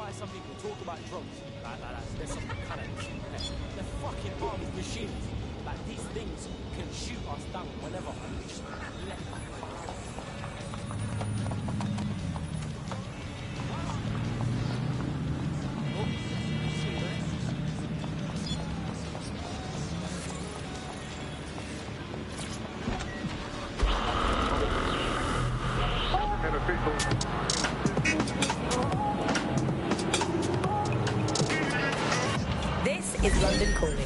why some people talk about drones like there's some kind of cute pet. They're fucking armed machines. Like, these things can shoot us down whenever we just let them. This is London Calling.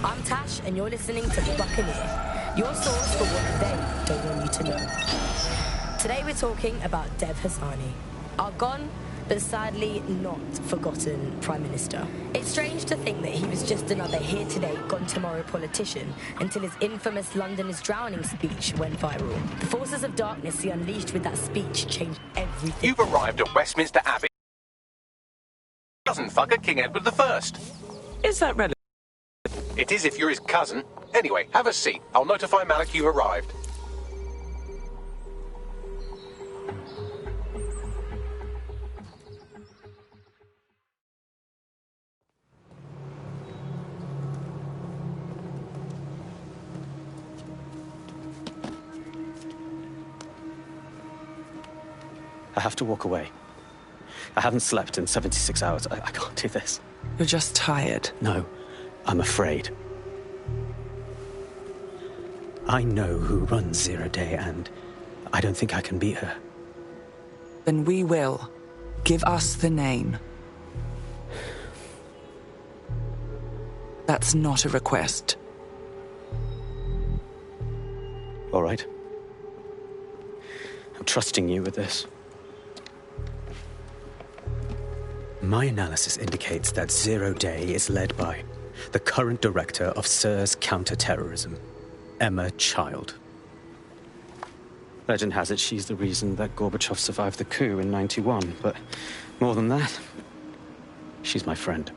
I'm Tash, and you're listening to Buccaneer, your source for what they don't want you to know. Today we're talking about Dev Hassani, our gone, but sadly not forgotten Prime Minister. It's strange to think that he was just another here today, gone tomorrow politician until his infamous London is drowning speech went viral. The forces of darkness he unleashed with that speech changed everything. You've arrived at Westminster Abbey. Cousin fucker King Edward I. Is that relevant? It is if you're his cousin. Anyway, have a seat. I'll notify Malik you've arrived. I have to walk away. I haven't slept in 76 hours. I can't do this. You're just tired. No, I'm afraid. I know who runs Zero Day, and I don't think I can beat her. Then we will. Give us the name. That's not a request. All right. I'm trusting you with this. My analysis indicates that Zero Day is led by the current director of SIRS counter-terrorism, Emma Child. Legend has it she's the reason that Gorbachev survived the coup in '91, but more than that, she's my friend.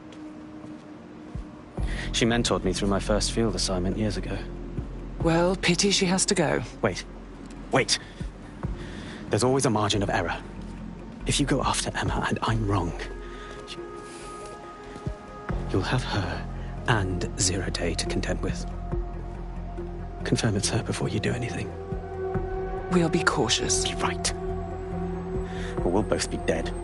She mentored me through my first field assignment years ago. Well, pity she has to go. Wait. There's always a margin of error. If you go after Emma and I'm wrong, you'll have her and Zero Day to contend with. Confirm it's her before you do anything. We'll be cautious. Be right. Or we'll both be dead.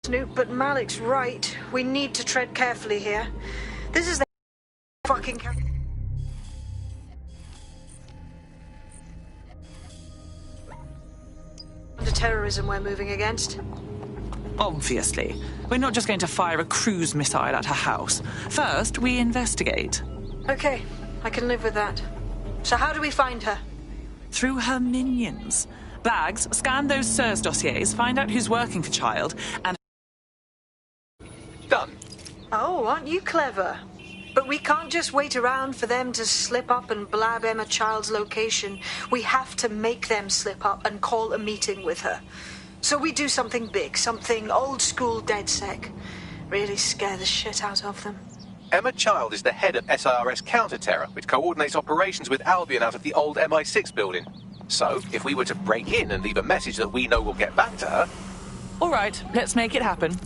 Snoop, but Malik's right. We need to tread carefully here. This is the fucking terrorism we're moving against. Obviously. We're not just going to fire a cruise missile at her house. First, we investigate. Okay, I can live with that. So how do we find her? Through her minions. Bags, scan those SIRS dossiers, find out who's working for Child, and... Done. Oh, aren't you clever? But we can't just wait around for them to slip up and blab Emma Child's location. We have to make them slip up and call a meeting with her. So we do something big, something old-school DedSec. Really scare the shit out of them. Emma Child is the head of SIRS Counter-Terror, which coordinates operations with Albion out of the old MI6 building. So, if we were to break in and leave a message that we know will get back to her... All right, let's make it happen.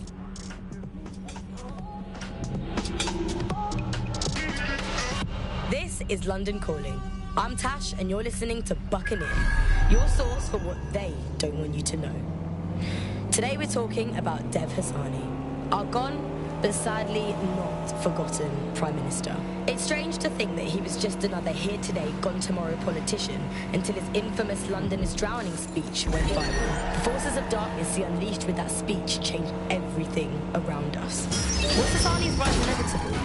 This is London Calling. I'm Tash, and you're listening to Buccaneer, your source for what they don't want you to know. Today we're talking about Dev Hassani, our gone, but sadly not forgotten Prime Minister. It's strange to think that he was just another here today, gone tomorrow politician until his infamous London is drowning speech went viral. The forces of darkness he unleashed with that speech changed everything around us. Was Hassani's rise inevitable?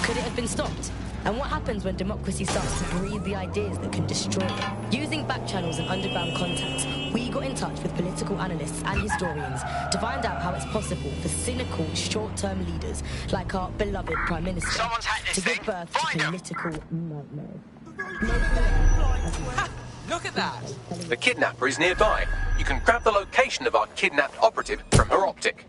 Could it have been stopped? And what happens when democracy starts to breathe the ideas that can destroy it? Using back channels and underground contacts, we got in touch with political analysts and historians to find out how it's possible for cynical, short-term leaders like our beloved Prime Minister to give birth to political nightmares. Look at that! The kidnapper is nearby. You can grab the location of our kidnapped operative from her optic.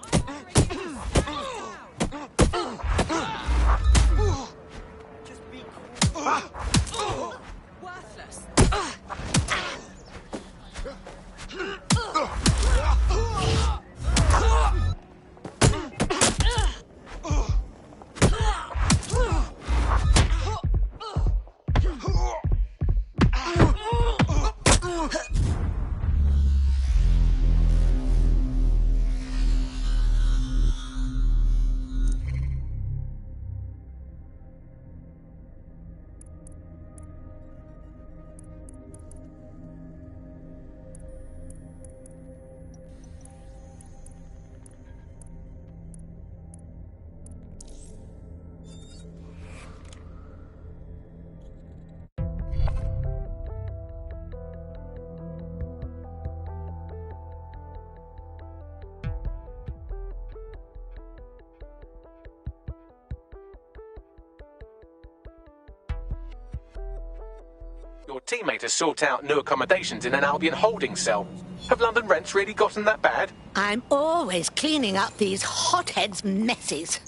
Your teammate has sought out new accommodations in an Albion holding cell. Have London rents really gotten that bad? I'm always cleaning up these hotheads' messes.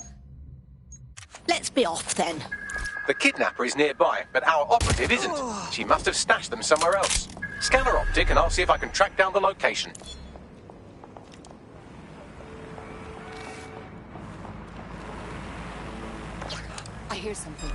Let's be off then. The kidnapper is nearby, but our operative isn't. She must have stashed them somewhere else. Scan her optic and I'll see if I can track down the location. I hear something.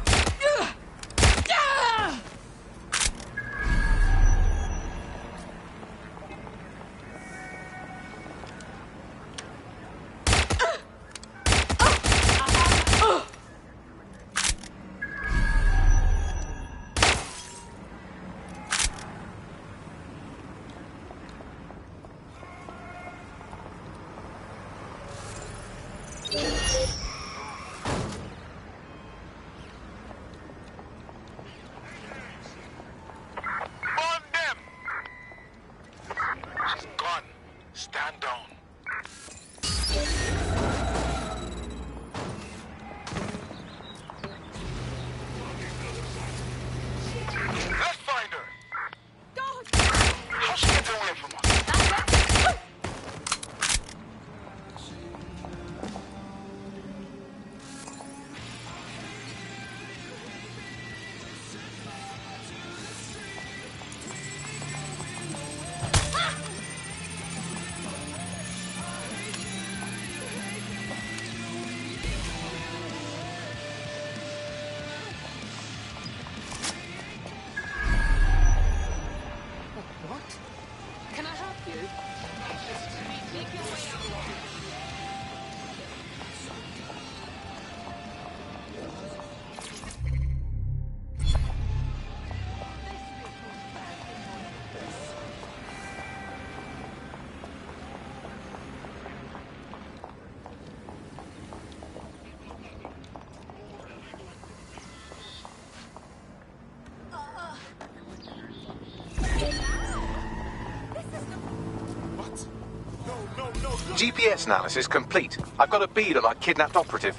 GPS analysis complete. I've got a bead on our kidnapped operative.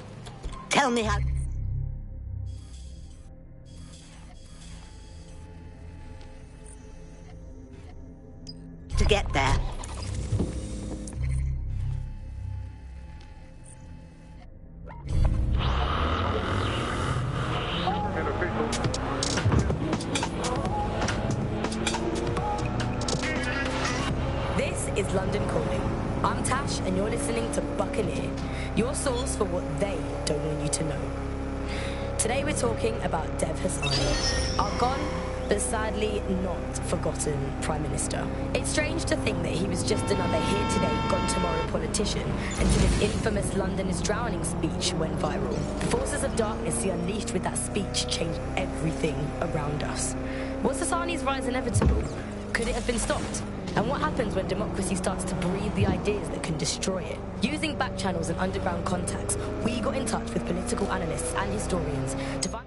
Tell me how... to get there. This is London Calling. I'm Tash, and you're listening to Buccaneer, your source for what they don't want you to know. Today we're talking about Dev Hassani, our gone, but sadly not forgotten Prime Minister. It's strange to think that he was just another here today, gone tomorrow politician until his infamous London is drowning speech went viral. The forces of darkness he unleashed with that speech changed everything around us. Was Hassani's rise inevitable? Could it have been stopped? And what happens when democracy starts to breathe the ideas that can destroy it? Using back channels and underground contacts, we got in touch with political analysts and historians to find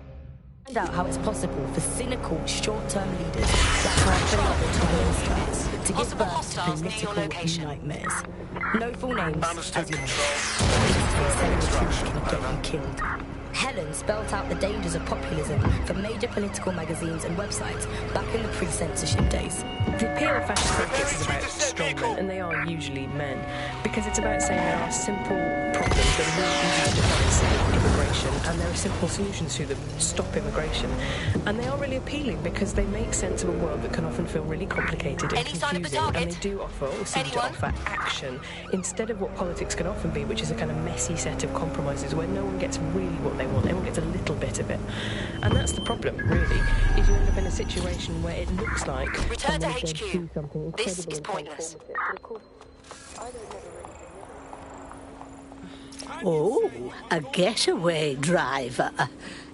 out how it's possible for cynical, short-term leaders like our beloved Prime Minister to give birth to political nightmares. No full names, as you know. Can get you killed. Helen spelt out the dangers of populism for major political magazines and websites back in the pre-censorship days. The appeal of fascist politics is about strong men, and they are usually men, because it's about saying there are simple problems that really have to fight immigration, and there are simple solutions to them, stop immigration. And they are really appealing because they make sense of a world that can often feel really complicated and confusing, and they do offer, or seem to offer, action, instead of what politics can often be, which is a kind of messy set of compromises where no one gets really what they want, everyone gets a little bit of it. And that's the problem, really, is you end up in a situation where it looks like Return to HQ. This is pointless. Oh, a getaway driver.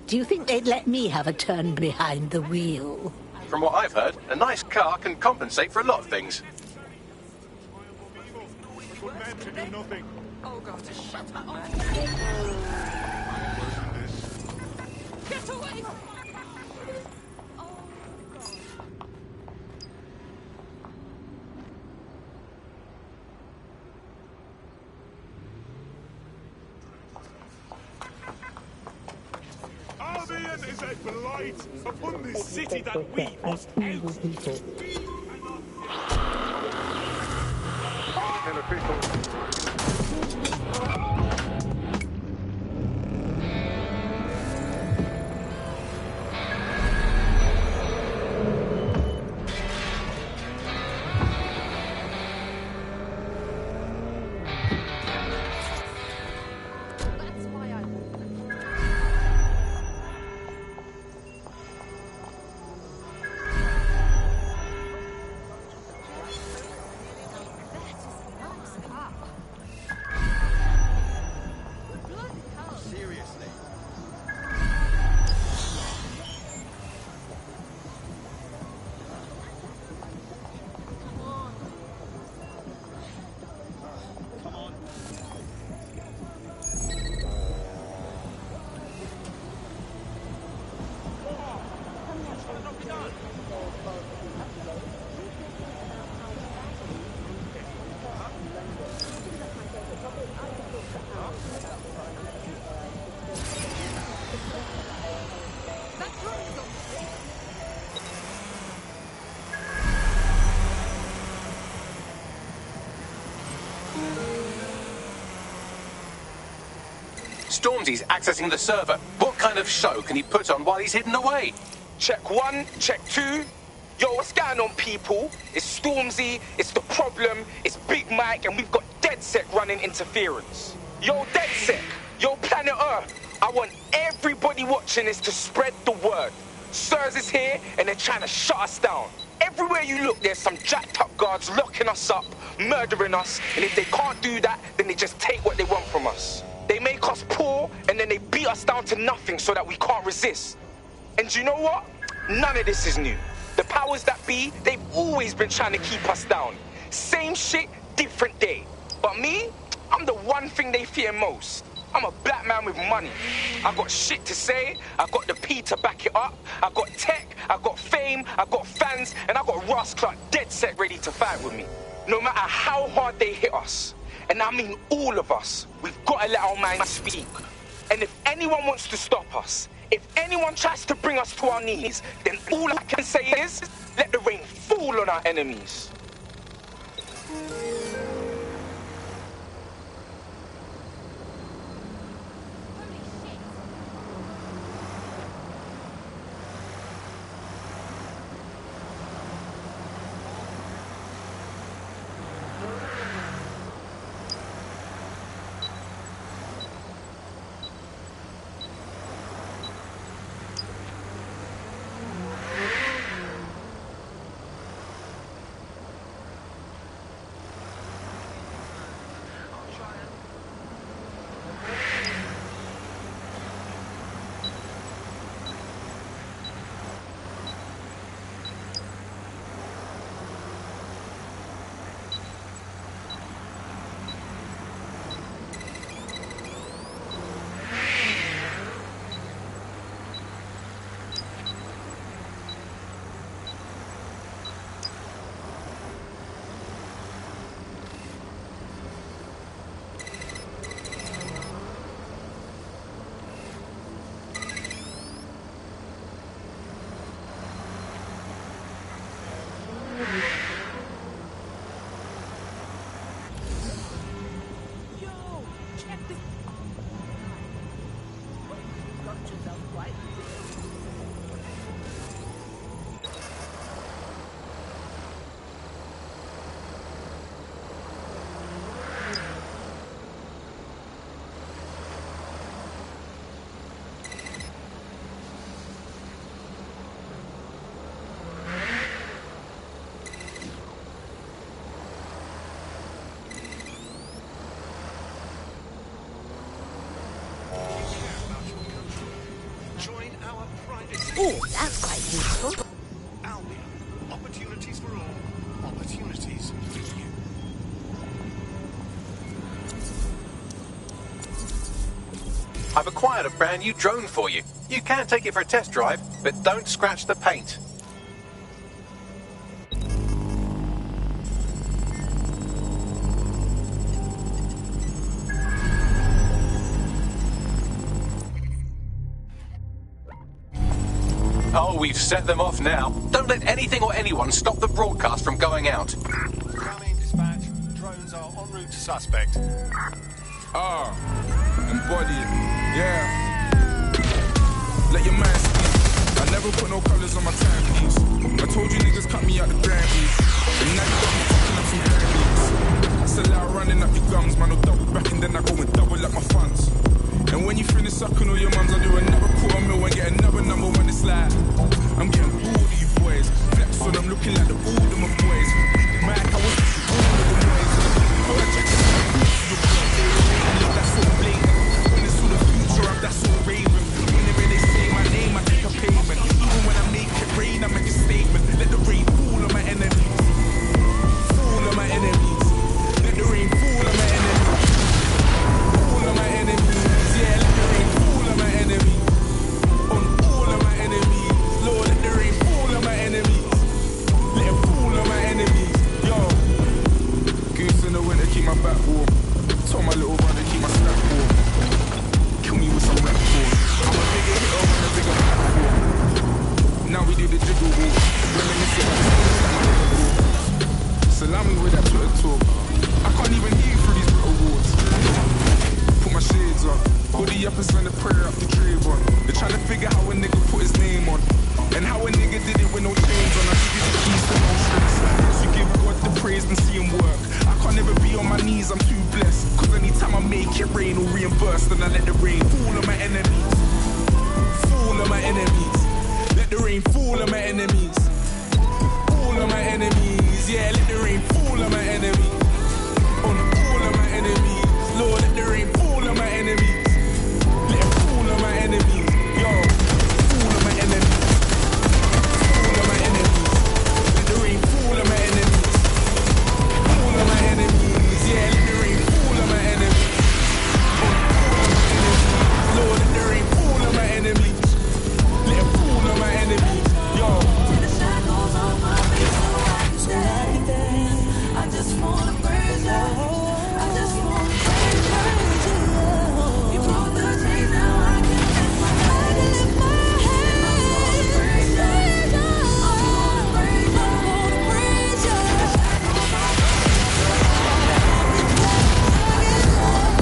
Do you think they'd let me have a turn behind the wheel? From what I've heard, a nice car can compensate for a lot of things. Oh God, shut up, man. Get away! Albion! Rebellion is a blight upon this city that we must evil people. Stormzy's accessing the server. What kind of show can he put on while he's hidden away? Check 1, check 2. Yo, what's going on, people? It's Stormzy, it's The Problem, it's Big Mike, and we've got DedSec running interference. Yo, DedSec, yo, Planet Earth, I want everybody watching this to spread the word. Sirs is here, and they're trying to shut us down. Everywhere you look, there's some jacked up guards locking us up, murdering us, and if they can't do that, then they just take what they want from us. They make us poor, and then they beat us down to nothing so that we can't resist. And you know what? None of this is new. The powers that be, they've always been trying to keep us down. Same shit, different day. But me, I'm the one thing they fear most. I'm a black man with money. I got shit to say, I got the P to back it up, I got tech, I got fame, I got fans, and I got Ross Clark DedSec ready to fight with me. No matter how hard they hit us. And I mean all of us, we've got to let our minds speak. And if anyone wants to stop us, if anyone tries to bring us to our knees, then all I can say is, let the rain fall on our enemies. Oh, that's quite useful. Albion. Opportunities for all. Opportunities for you. I've acquired a brand new drone for you. You can take it for a test drive, but don't scratch the paint. Oh, we've set them off now. Don't let anything or anyone stop the broadcast from going out. Incoming dispatch. Drones are en route to suspect. Embodied. Yeah. Let your man speak. I never put no colours on my timepiece. I told you niggas cut me out the Grammys. And now you got me fucking up some Grammys. I sell out running up your gums, man. I'll double back and then I go and double up my funds. And when you finish sucking all your mums, I do another $250,000 and get another number when it's like I'm getting bored of you boys. Flex on, I'm looking like the old of my boys. Mike, I was all of the boys. Oh, I check this out. That's so blatant. When it's all the future, that's so raving. Whenever they say my name, I take a payment. Even when I make it rain, I make a statement. Let the rain fall on my enemies. Fall on my enemies. Let the rain fall on my enemies. Fall on my enemies. Yeah, let the rain fall on my enemies. On all of my enemies. Lord, let the rain fall on my enemies. Let it fall on my enemies. Yo. Goose in the winter, keep my back warm. Told my little brother, keep my strap warm. Kill me with some rap form. I'm a bigger hitter on a bigger platform. Now we do the jiggle walk. Reminiscing on the things that my nigga walk. Salami with that Twitter talk. I can't even hear you through these little walls. Put my shades on. Hoodie up and send a prayer up the tree on. They're trying to figure how a nigga put his name on. And how a nigga did it with no chains on. I give you the keys to no strings. So give God the praise and see him work. I can't ever be on my knees, I'm too blessed. Cause anytime I make it rain or reimburse, then I let the rain fall on my enemies. Fall on my enemies. Let the rain fall on my enemies. Fall on my enemies. Yeah, let the rain fall on my enemies. On all of my enemies. Lord, let the rain fall on my enemies. Let it fall on my enemies. Yo, fall on my enemies. Fall on my enemies. Let the rain fall on my enemies. Fall on my enemies. Yeah, let the rain fall on my enemies. On all of my enemies. Lord, let the rain fall on my enemies. Let it fall on my enemies. Yo. So happy day. I just wanna praise you. I just wanna praise you. You brought the day, now I can lift my head. I wanna praise you. I wanna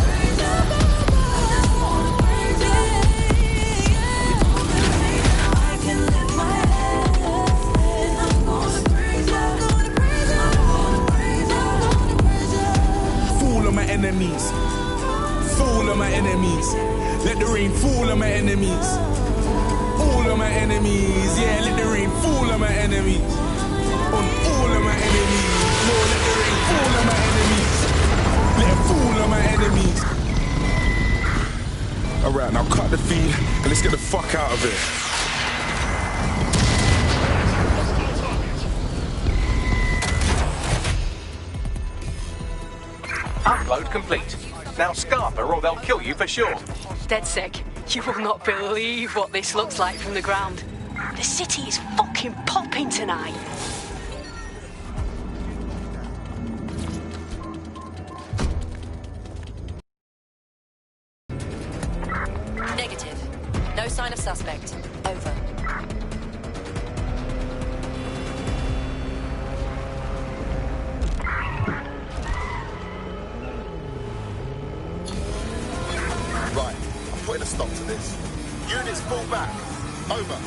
praise you. I wanna praise you. I can lift my head. I'm gonna praise you. I'm gonna praise you. I'm gonna praise you. I'm gonna praise you. Fall on my enemies. Fall on my enemies. Let the rain fall on my enemies. All of my enemies. Yeah, let the rain fall on my enemies. On all of my enemies. Lord, let the rain fall on my enemies. Let it fall on my enemies. Alright, now cut the feed and let's get the fuck out of it. Upload complete. Now scarper or they'll kill you for sure. DedSec, you will not believe what this looks like from the ground. The city is fucking popping tonight. Negative. No sign of suspect. Over. Right, I'm putting a stop to this. Units fall back. Over.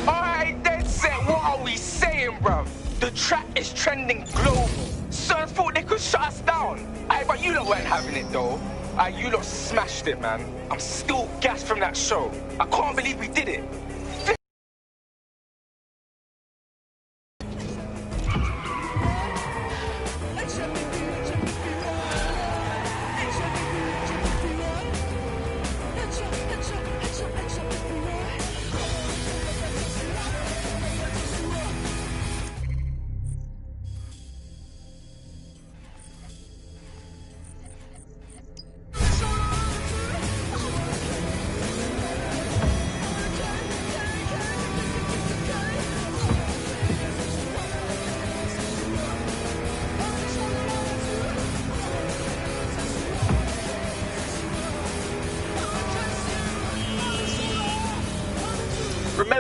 Alright, DedSec, what are we saying, bruv? The track is trending global. Certain thought they could shut us down. Aye, but you lot weren't having it though. Aye, you lot smashed it, man. I'm still gassed from that show. I can't believe we did it.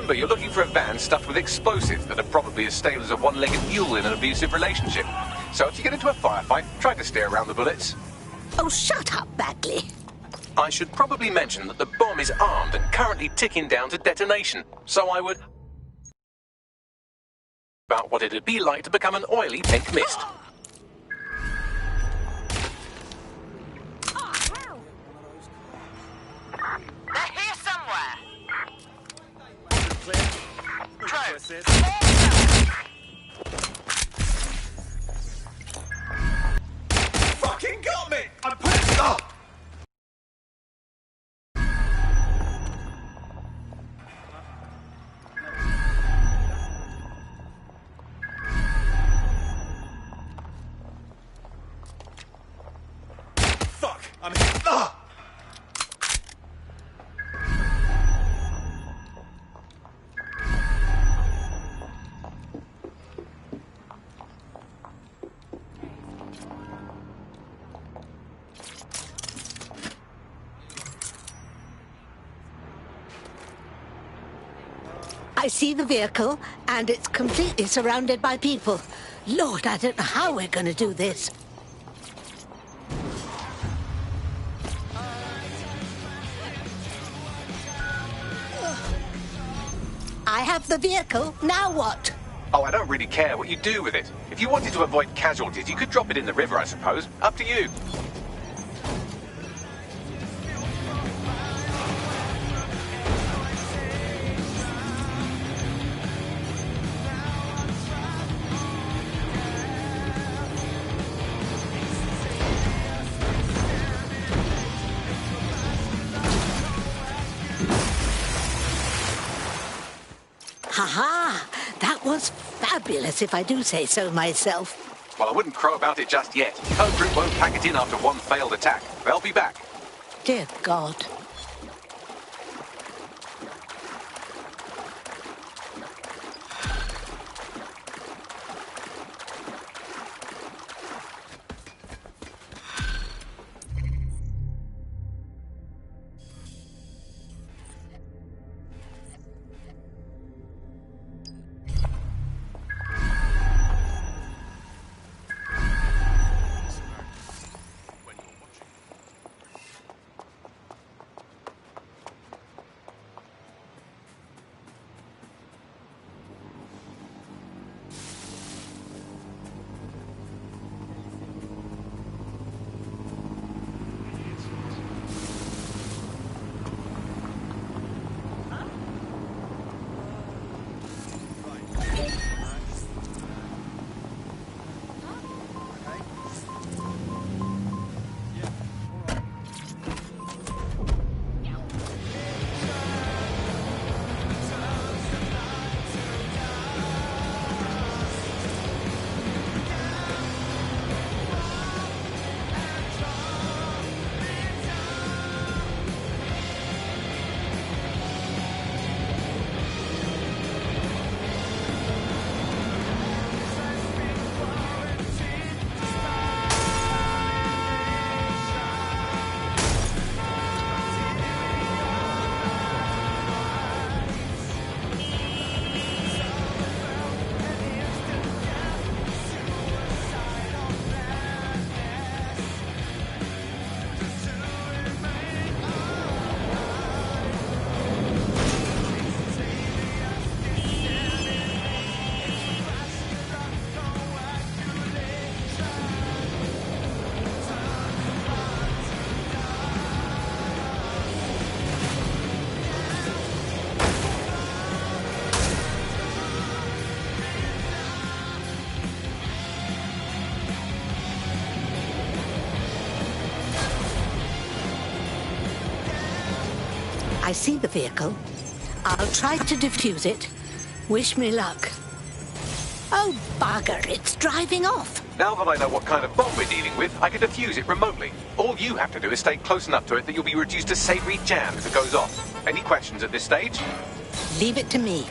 Remember, you're looking for a van stuffed with explosives that are probably as stale as a one-legged mule in an abusive relationship. So if you get into a firefight, try to steer around the bullets. Oh, shut up, Bagley. I should probably mention that the bomb is armed and currently ticking down to detonation, so I would... about what it'd be like to become an oily pink mist. They're here somewhere. Fucking got me! I'm putting... Oh! Fuck! I'm hit. Ah! I see the vehicle, and it's completely surrounded by people. Lord, I don't know how we're going to do this. I have the vehicle. Now what? Oh, I don't really care what you do with it. If you wanted to avoid casualties, you could drop it in the river, I suppose. Up to you. Ha-ha! That was fabulous, if I do say so myself. Well, I wouldn't crow about it just yet. Code Group won't pack it in after one failed attack. They'll be back. Dear God. I see the vehicle. I'll try to defuse it. Wish me luck. Oh, bugger, it's driving off. Now that I know what kind of bomb we're dealing with, I can defuse it remotely. All you have to do is stay close enough to it that you'll be reduced to savoury jam if it goes off. Any questions at this stage? Leave it to me.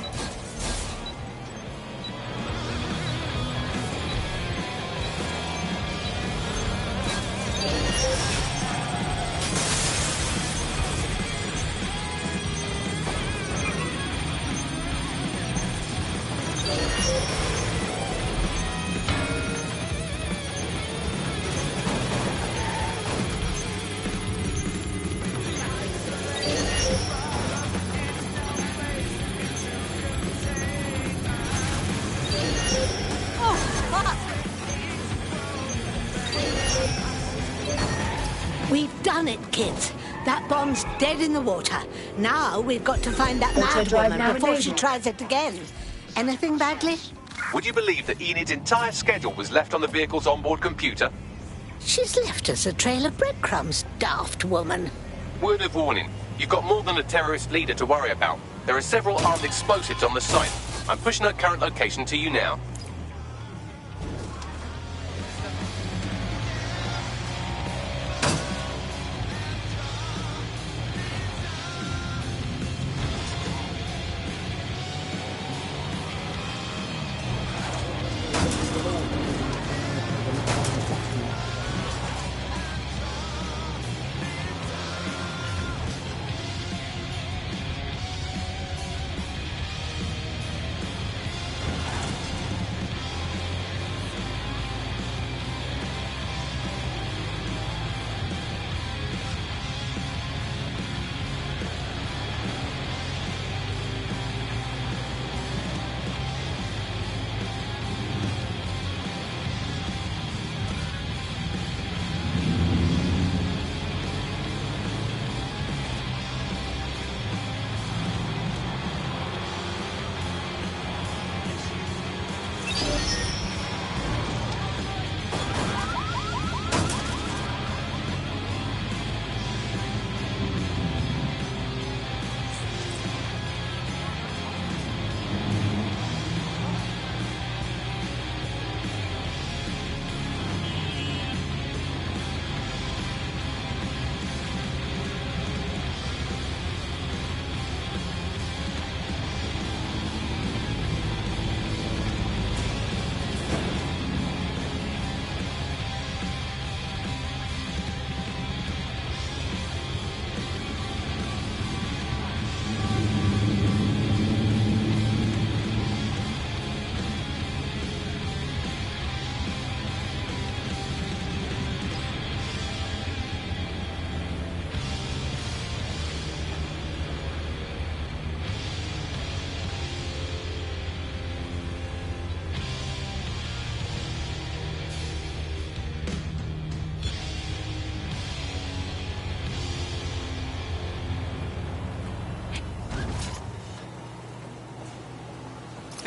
done it, kids. That bomb's dead in the water. Now we've got to find that mad Auto-drive woman now before she enabled. tries it again. Anything, Bagley? Would you believe that Enid's entire schedule was left on the vehicle's onboard computer? She's left us a trail of breadcrumbs, daft woman. Word of warning. You've got more than a terrorist leader to worry about. There are several armed explosives on the site. I'm pushing her current location to you now.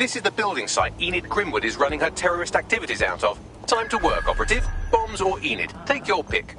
This is the building site Enid Grimwood is running her terrorist activities out of. Time to work, operative. Bombs or Enid. Take your pick.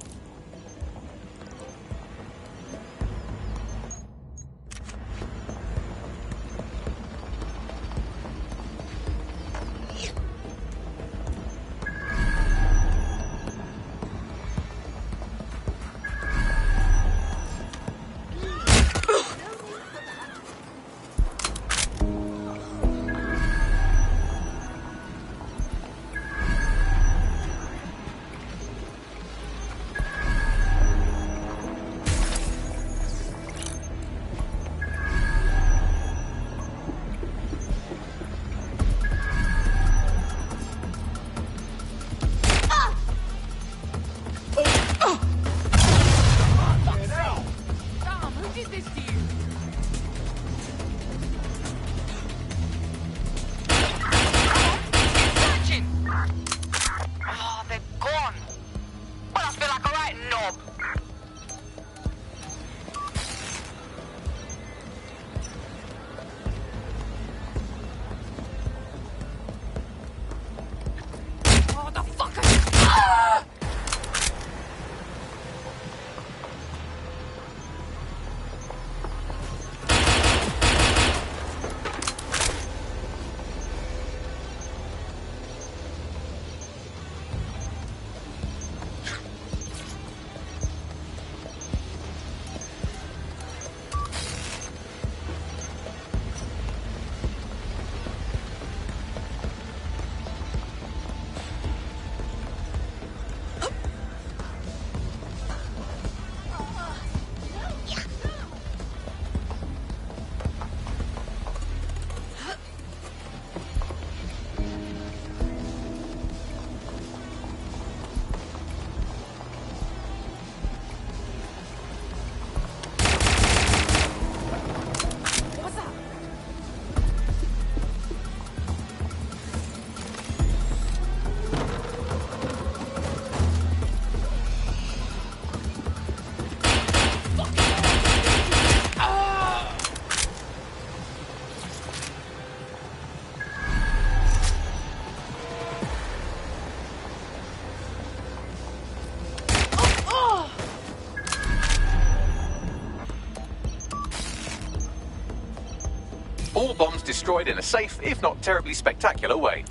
bombs destroyed in a safe, if not terribly spectacular way.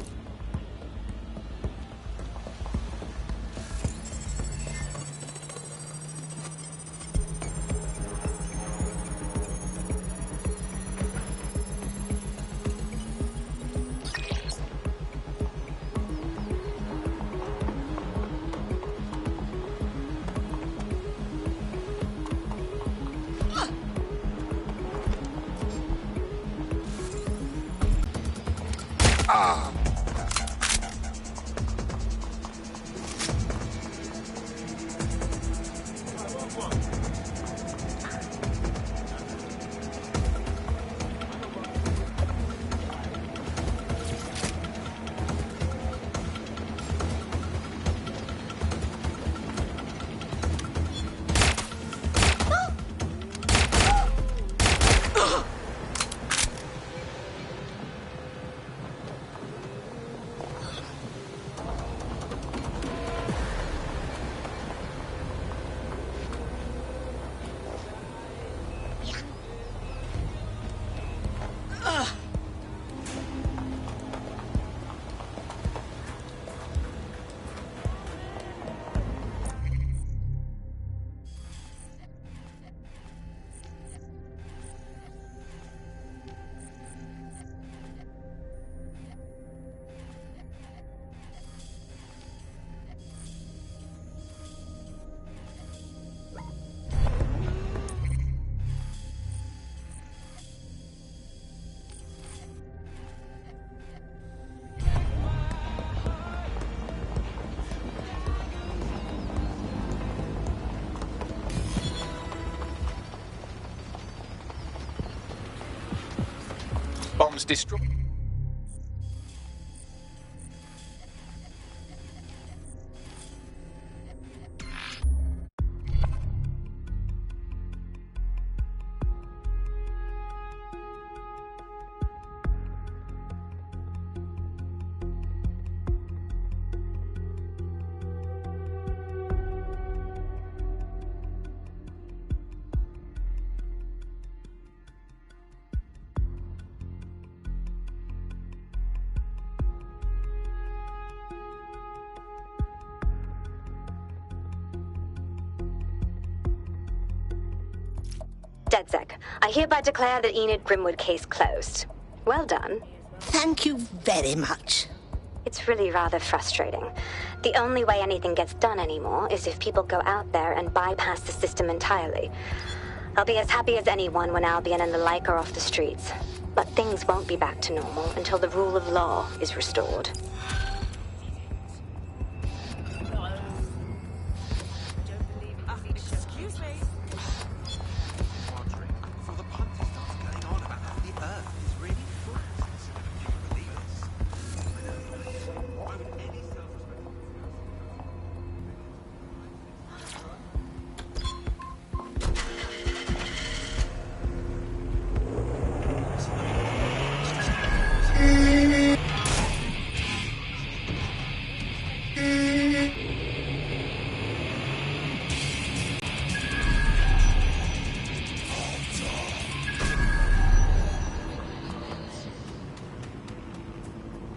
Bombs destroyed. DedSec, I hereby declare the Enid Grimwood case closed. Well done. Thank you very much. It's really rather frustrating. The only way anything gets done anymore is if people go out there and bypass the system entirely. I'll be as happy as anyone when Albion and the like are off the streets. But things won't be back to normal until the rule of law is restored. Excuse me. Before the punt starts going on about how the Earth is really flat. Can you believe this? Why would any self-respecting...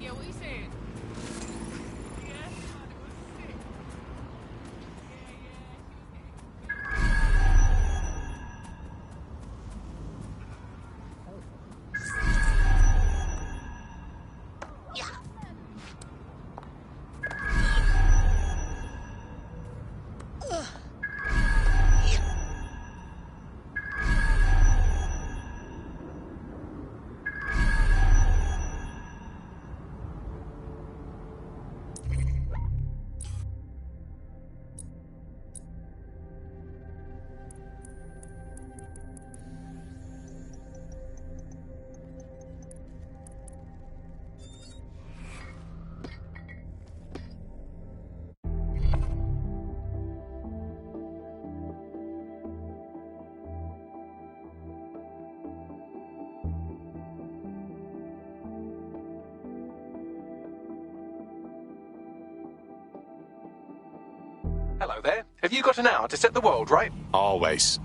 Yeah, what are you saying? Hello there. Have you got an hour to set the world right? Always.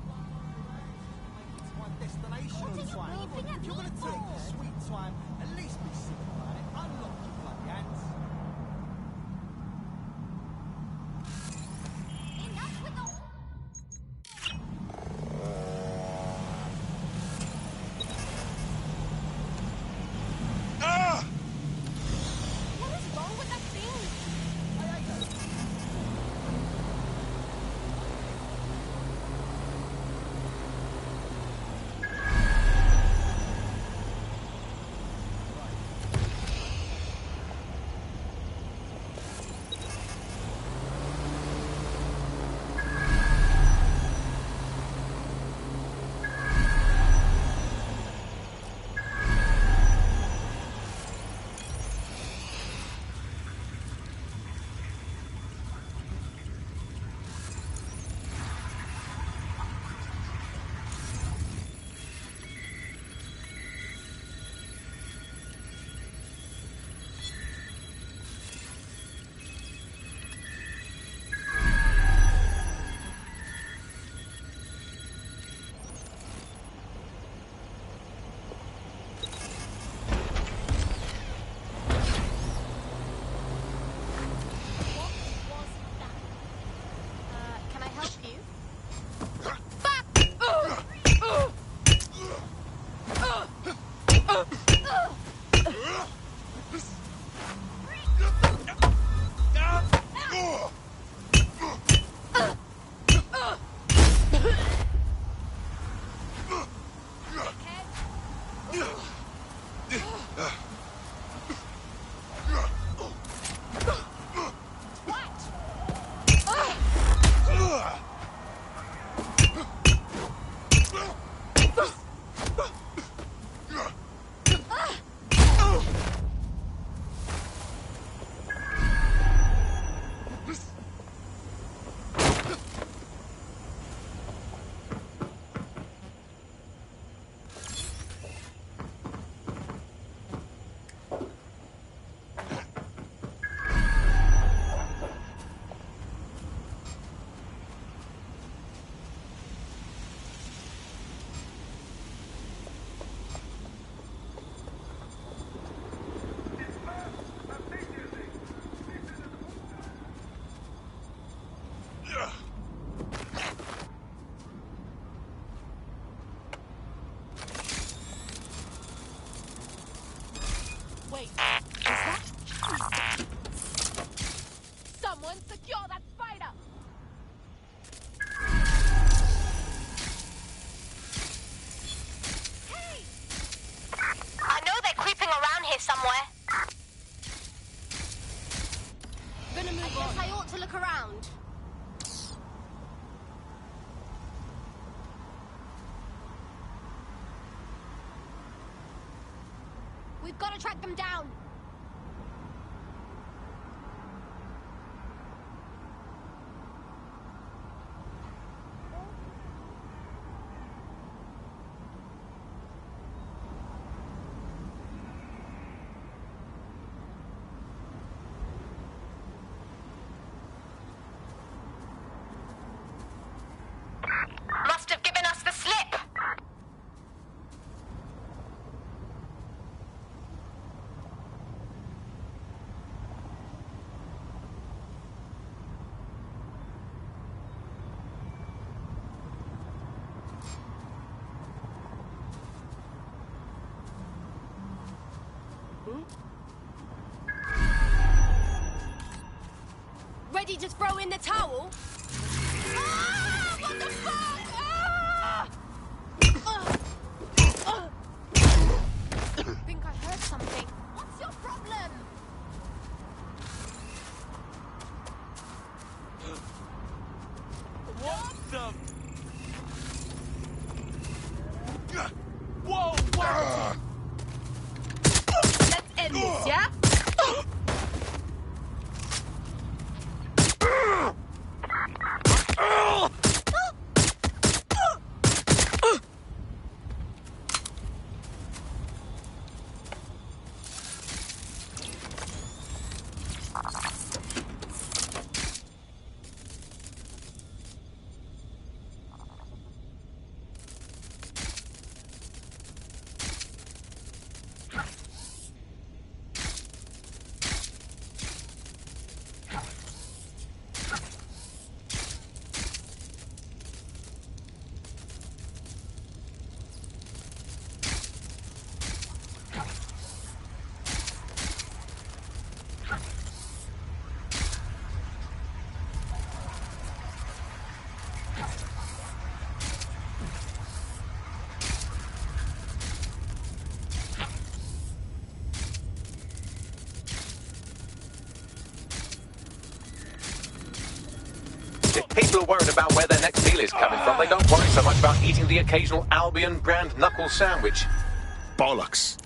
We've got to track them down. Must have given us the slip. Ready to throw in the towel? Ah! What the fuck? Ah! Think I heard something. What's your problem? What the? Whoa! What? Let's end this, yeah? If people are worried about where their next meal is coming from, they don't worry so much about eating the occasional Albion brand knuckle sandwich. Bollocks.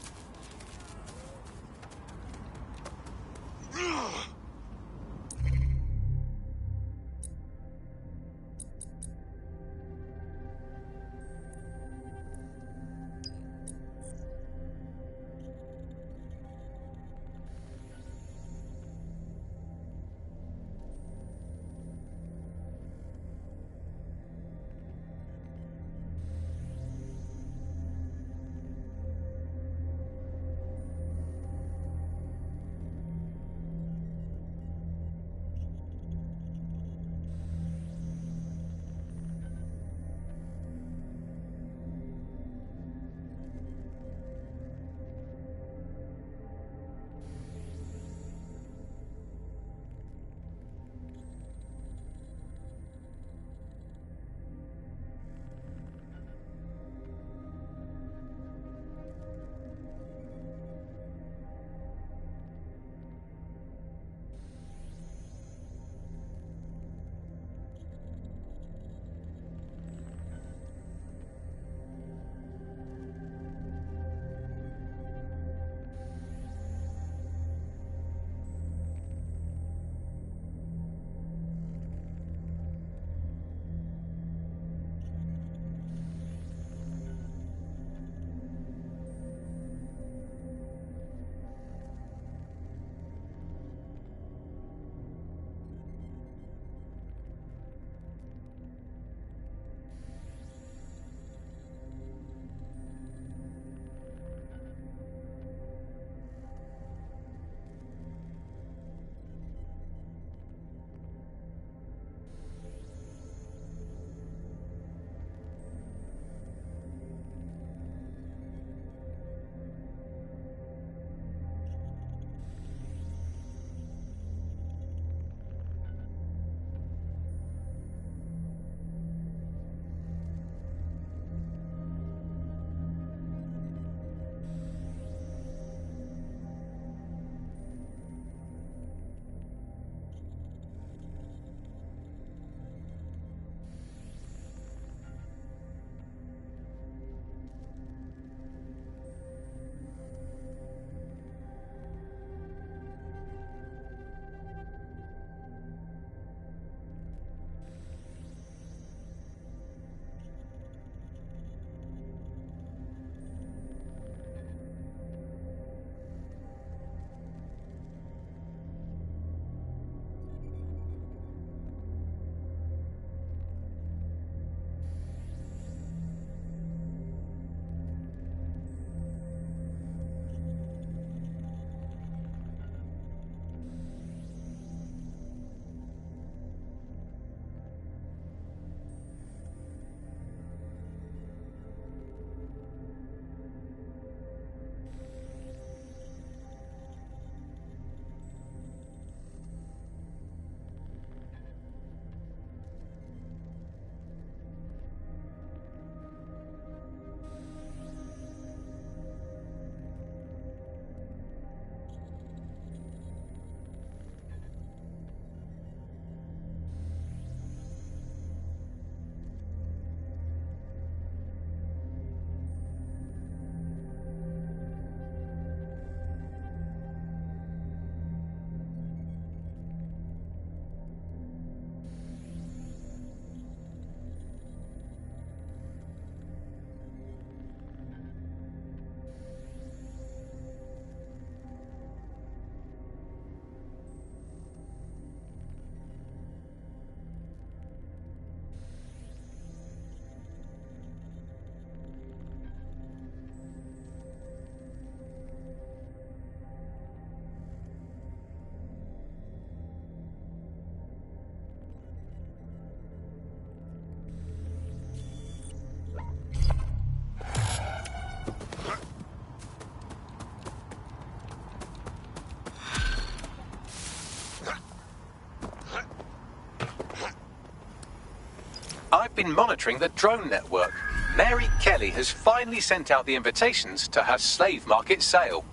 I've been monitoring the drone network. Mary Kelly has finally sent out the invitations to her slave market sale.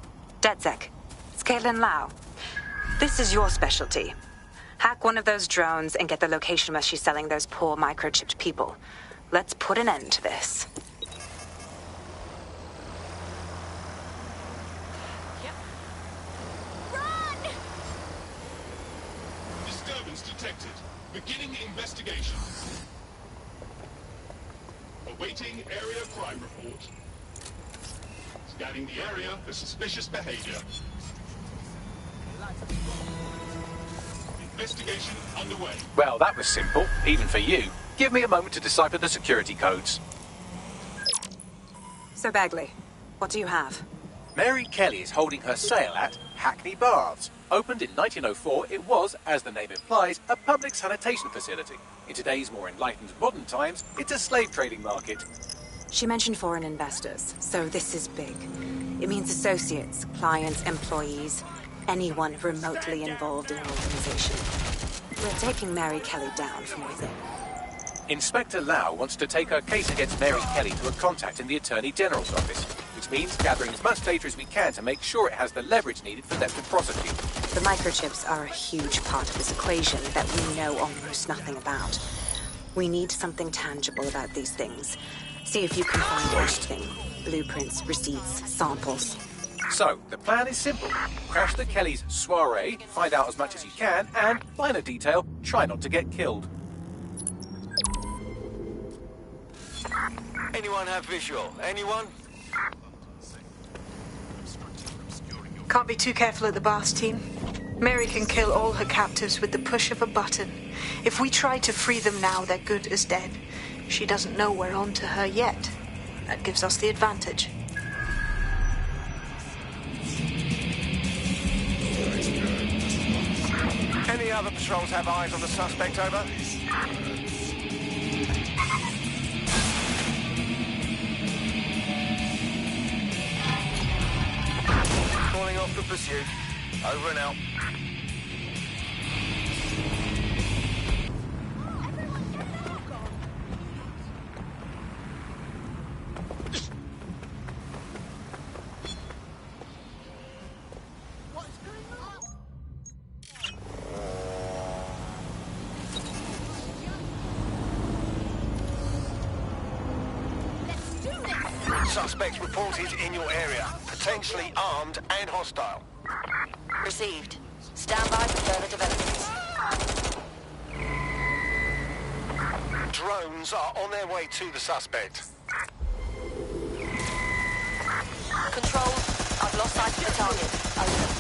DedSec, it's Caitlin Lau. This is your specialty. Hack one of those drones and get the location where she's selling those poor microchipped people. Let's put an end to this. Disturbance detected. Beginning investigation. Awaiting area crime report. Scanning the area for suspicious behavior. Investigation underway. Well, that was simple, even for you. Give me a moment to decipher the security codes. So, Bagley, what do you have? Mary Kelly is holding her sale at Hackney Baths. Opened in 1904, it was, as the name implies, a public sanitation facility. In today's more enlightened modern times, it's a slave trading market. She mentioned foreign investors, so this is big. It means associates, clients, employees, anyone remotely involved in an organization. We're taking Mary Kelly down from within. Inspector Lau wants to take her case against Mary Kelly to a contact in the Attorney General's office, which means gathering as much data as we can to make sure it has the leverage needed for them to prosecute. The microchips are a huge part of this equation that we know almost nothing about. We need something tangible about these things. See if you can find anything. Blueprints, receipts, samples. So, the plan is simple. Crash the Kellys' soiree, find out as much as you can, and, minor detail, try not to get killed. Anyone have visual? Anyone? Can't be too careful at the Baths team. Mary can kill all her captives with the push of a button. If we try to free them now, they're good as dead. She doesn't know we're on to her yet. That gives us the advantage. Any other patrols have eyes on the suspect, over? Calling off the pursuit. Over and out. Suspects reported in your area. Potentially armed and hostile. Received. Stand by for further developments. Drones are on their way to the suspect. Control, I've lost sight of the target. Over.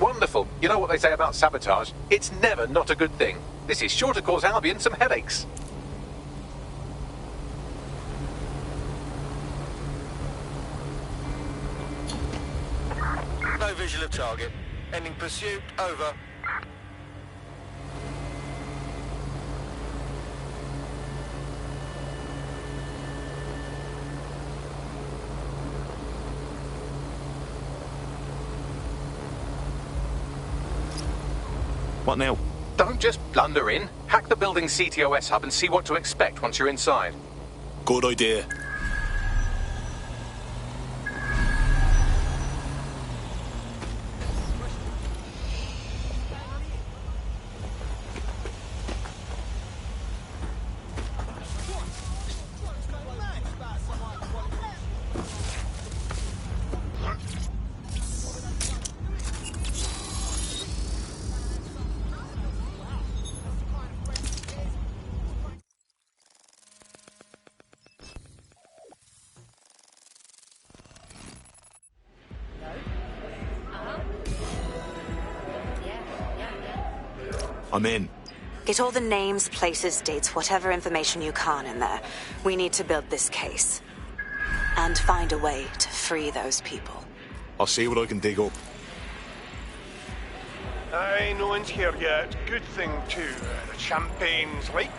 Wonderful. You know what they say about sabotage? It's never not a good thing. This is sure to cause Albion some headaches. No visual of target. Ending pursuit. Over. What now? Don't just blunder in. Hack the building's CTOS hub and see what to expect once you're inside. Good idea. I'm in. Get all the names, places, dates, whatever information you can in there. We need to build this case. And find a way to free those people. I'll see what I can dig up. Aye, no one's here yet. Good thing, too. The champagne's light.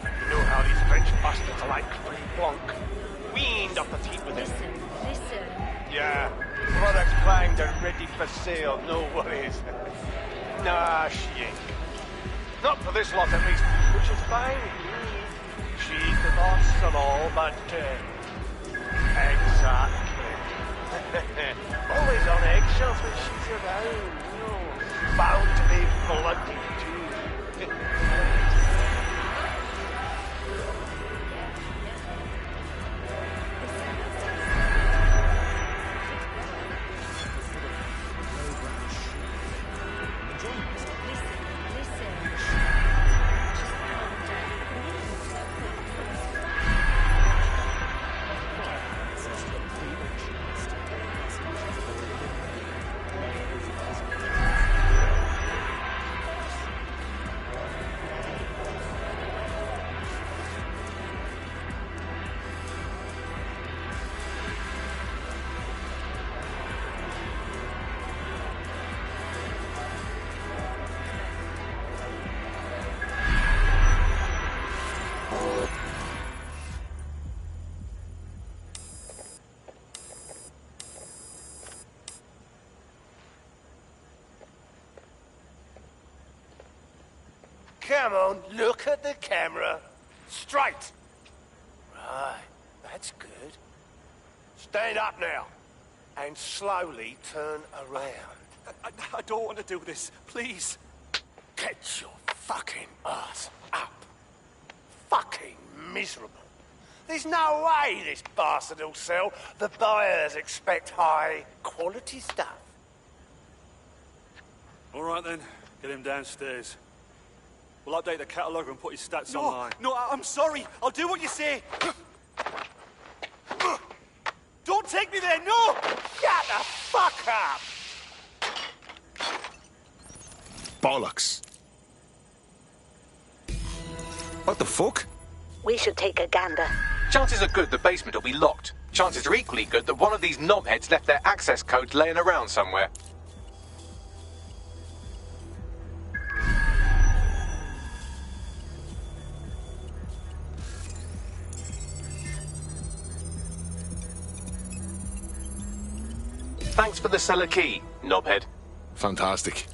You know how these French bastards are like free blanc. We ain't up to heat with it. Listen. Yeah, products primed and ready for sale, no worries. Nah, she ain't. Not for this lot, at least, which is fine. She's the boss and all, but... exactly. Always on eggshells when she's around, you know. Bound to be bloody, too. Come on, look at the camera. Straight. Right, that's good. Stand up now. And slowly turn around. I don't want to do this. Please. Get your fucking ass up. Fucking miserable. There's no way this bastard will sell. The buyers expect high quality stuff. All right then, get him downstairs. We'll update the catalogue and put his stats online. No, I'm sorry. I'll do what you say. Don't take me there, no! Shut the fuck up! Bollocks. What the fuck? We should take a gander. Chances are good the basement will be locked. Chances are equally good that one of these knobheads left their access codes laying around somewhere. Thanks for the cellar key, knobhead. Fantastic.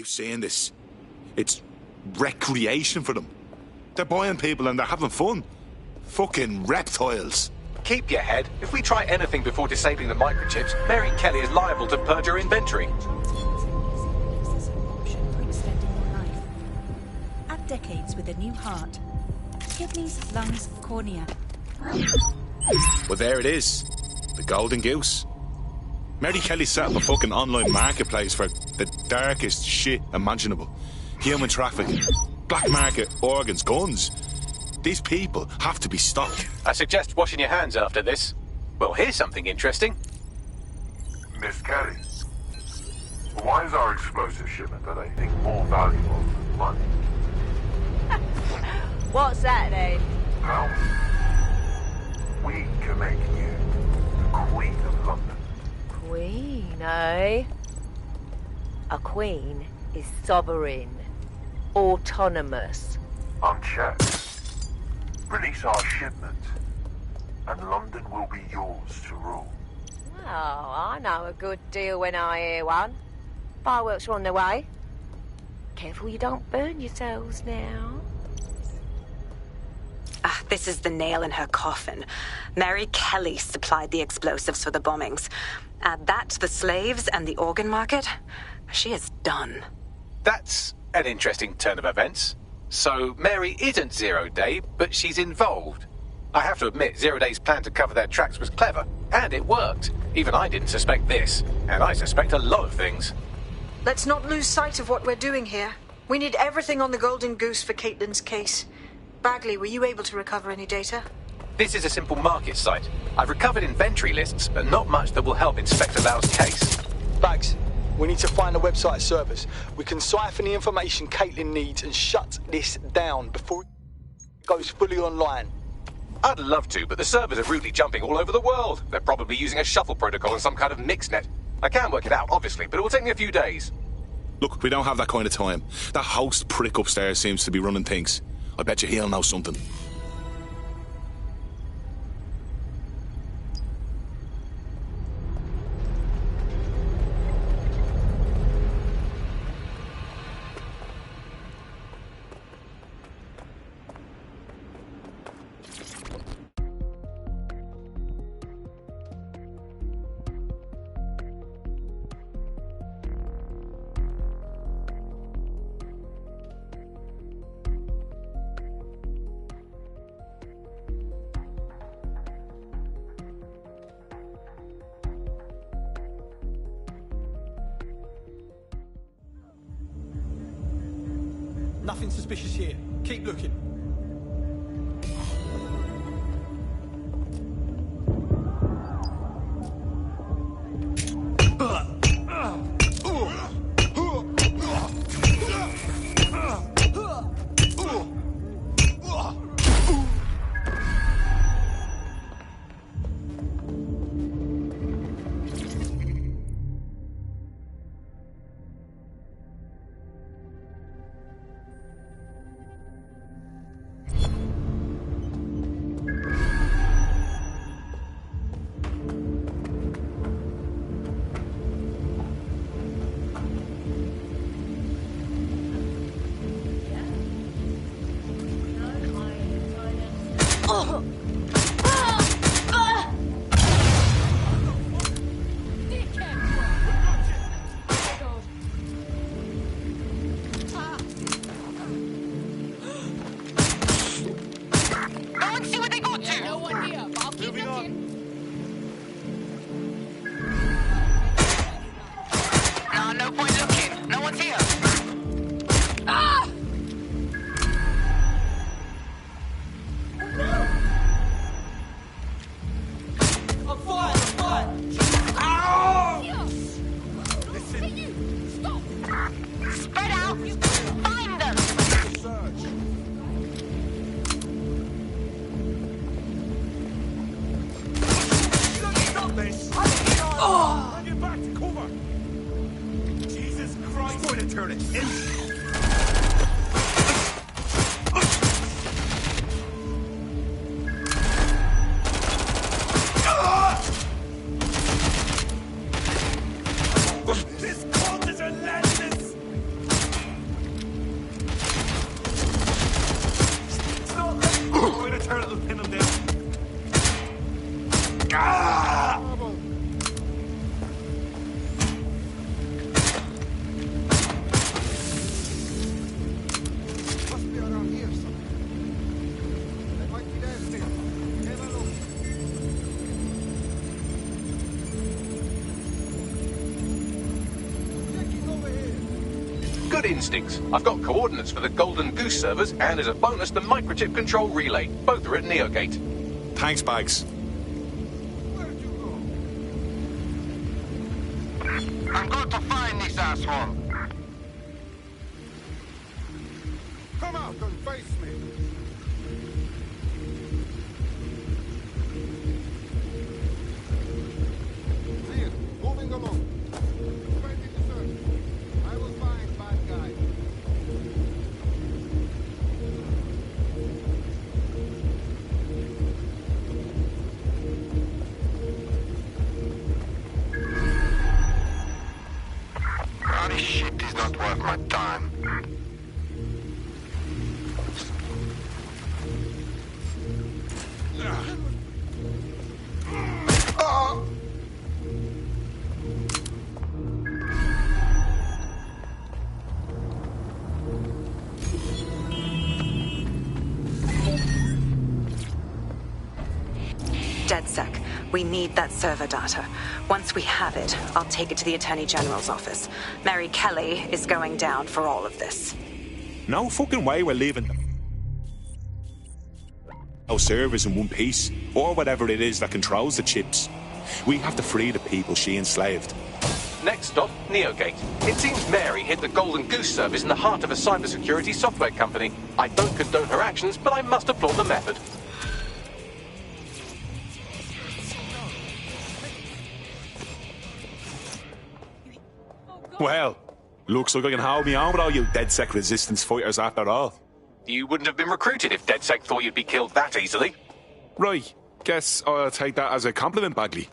Saying this, it's recreation for them. They're buying people and they're having fun. Fucking reptiles. Keep your head. If we try anything before disabling the microchips, Mary Kelly is liable to purge her inventory. Add decades with a new heart. Kidneys, lungs, cornea. Well, there it is. The golden goose. Mary Kelly set up a fucking online marketplace for the darkest shit imaginable. Human trafficking, black market organs, guns. These people have to be stopped. I suggest washing your hands after this. Well, here's something interesting. Miss Kelly, why is our explosive shipment that I think more valuable than money? What's that, then? Well, we can make you the Queen of London. Queen, eh? A queen is sovereign, autonomous. Unchecked. Release our shipment, and London will be yours to rule. Oh, I know a good deal when I hear one. Fireworks are on their way. Careful you don't burn yourselves now. Ah, this is the nail in her coffin. Mary Kelly supplied the explosives for the bombings. Add that to the slaves and the organ market, she is done. That's an interesting turn of events. So Mary isn't Zero Day, but she's involved. I have to admit, Zero Day's plan to cover their tracks was clever, and it worked. Even I didn't suspect this, and I suspect a lot of things. Let's not lose sight of what we're doing here. We need everything on the Golden Goose for Caitlin's case. Bagley, were you able to recover any data? This is a simple market site. I've recovered inventory lists, but not much that will help Inspector Lau's case. Bags, we need to find the website servers. We can siphon the information Caitlin needs and shut this down before it goes fully online. I'd love to, but the servers are rudely jumping all over the world. They're probably using a shuffle protocol and some kind of mixnet. I can work it out, obviously, but it will take me a few days. Look, we don't have that kind of time. That host prick upstairs seems to be running things. I bet you he'll know something. Nothing suspicious here. Keep looking. Good instincts. I've got coordinates for the Golden Goose servers, and as a bonus, the microchip control relay. Both are at Neogate. Thanks, Bags. I'm going to find this asshole. Come out and face me. Clear. Moving along. Suspending the search. I will find bad guy. Bloody shit is not worth my time. DedSec, we need that server data. Once we have it, I'll take it to the Attorney General's office. Mary Kelly is going down for all of this. No fucking way we're leaving them. Our servers in one piece, or whatever it is that controls the chips. We have to free the people she enslaved. Next stop, Neogate. It seems Mary hid the Golden Goose service in the heart of a cybersecurity software company. I don't condone her actions, but I must applaud the method. Well, looks like I can hold me on with all you DedSec resistance fighters after all. You wouldn't have been recruited if DedSec thought you'd be killed that easily. Right. Guess I'll take that as a compliment, Bagley.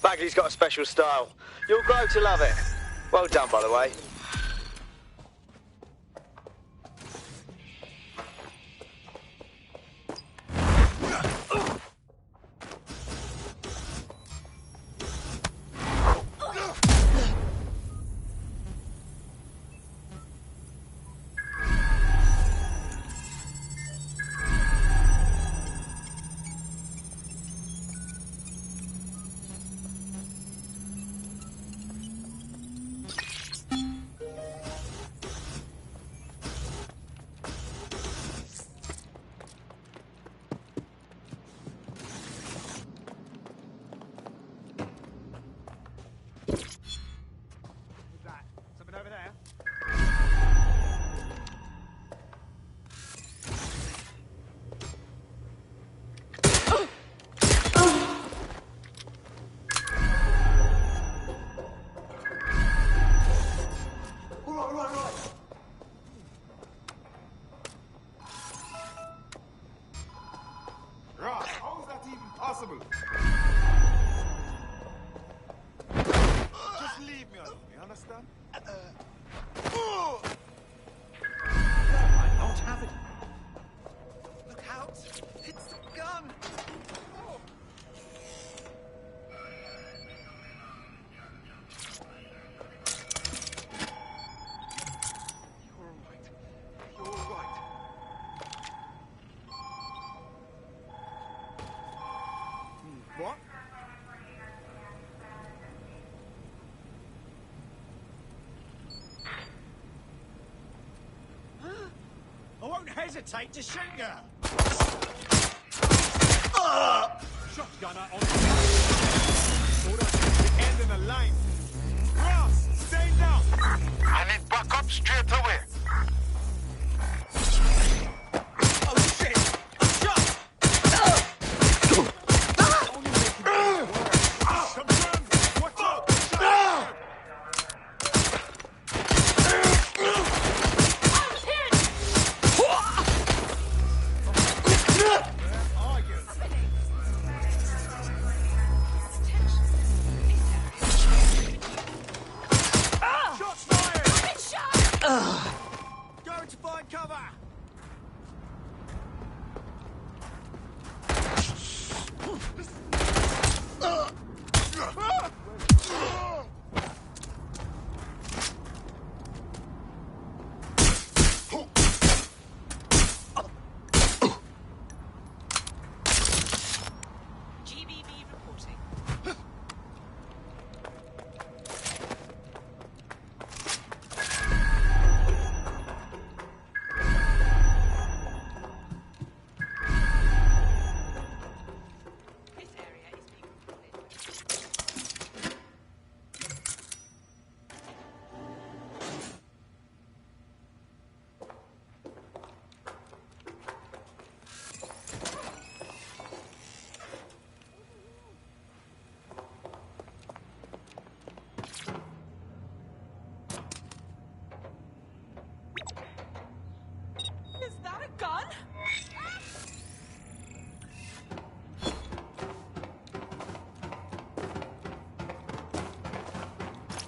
Bagley's got a special style. You'll grow to love it. Well done, by the way. What? I won't hesitate to shoot you. Shotgunner on the end of the lane. Ross, stay down. I need backup straight away. Oh shit! Shot! Watch out! Going to find cover! GBB reporting. Is that a gun?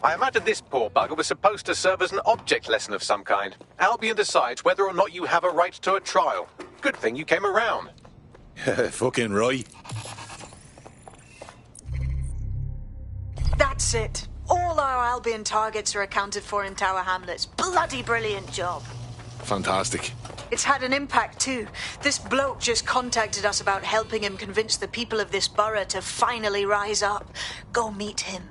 I imagine this poor bugger was supposed to serve as an object lesson of some kind. Albion decides whether or not you have a right to a trial. Good thing you came around. Fucking right. That's it. All our Albion targets are accounted for in Tower Hamlets. Bloody brilliant job. Fantastic. It's had an impact too. This bloke just contacted us about helping him convince the people of this borough to finally rise up. Go meet him.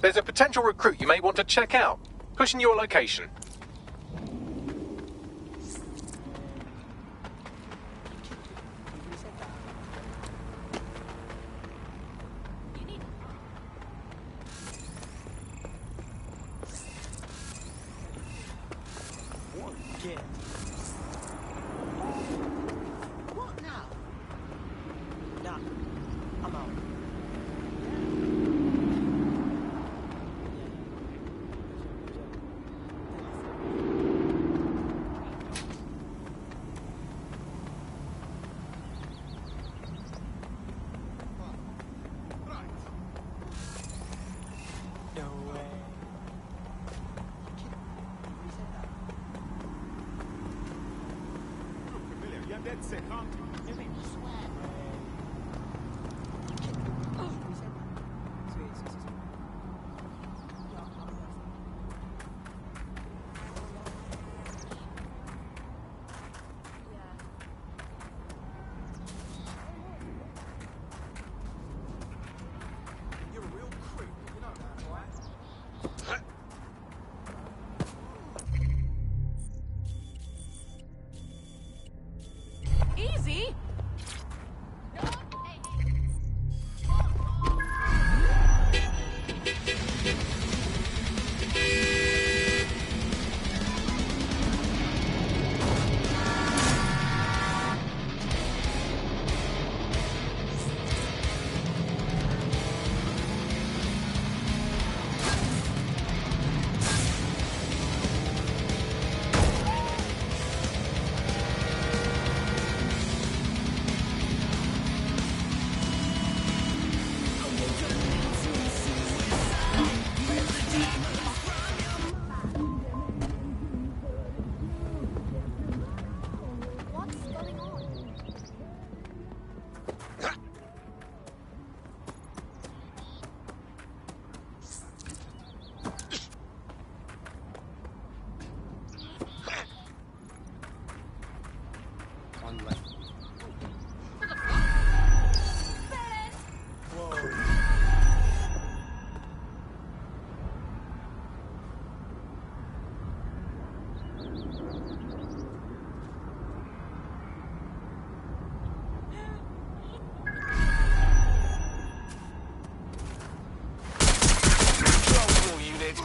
There's a potential recruit you may want to check out. Pushing your location. What now? Nah, I'm out. That's it, huh? You make me swear. You're a real creep, you know that, right? Easy.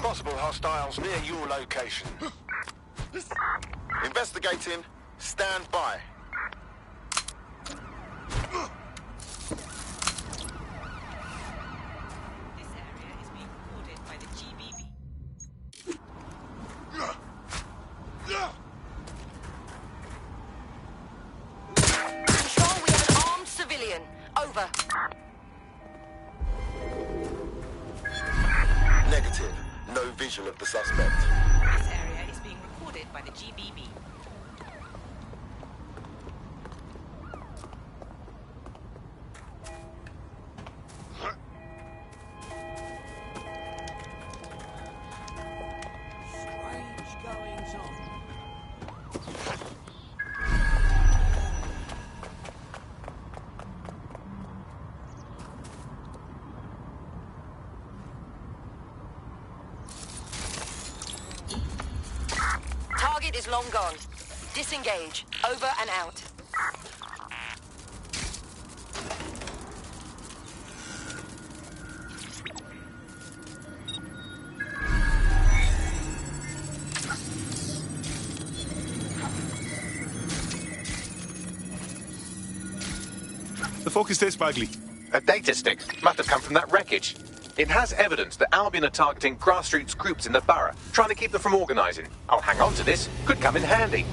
Possible hostiles near your location. Investigating. Stand by. This area is being recorded by the GBB. Control, we have an armed civilian. Over. Negative. No visual of the suspect. This area is being recorded by the GBB. Strange goings on. Target is long gone. Disengage. Over and out. The fuck is this, Bagley? A data stick. Must have come from that wreckage. It has evidence that Albion are targeting grassroots groups in the borough, trying to keep them from organising. I'll hang on to this. Could come in handy.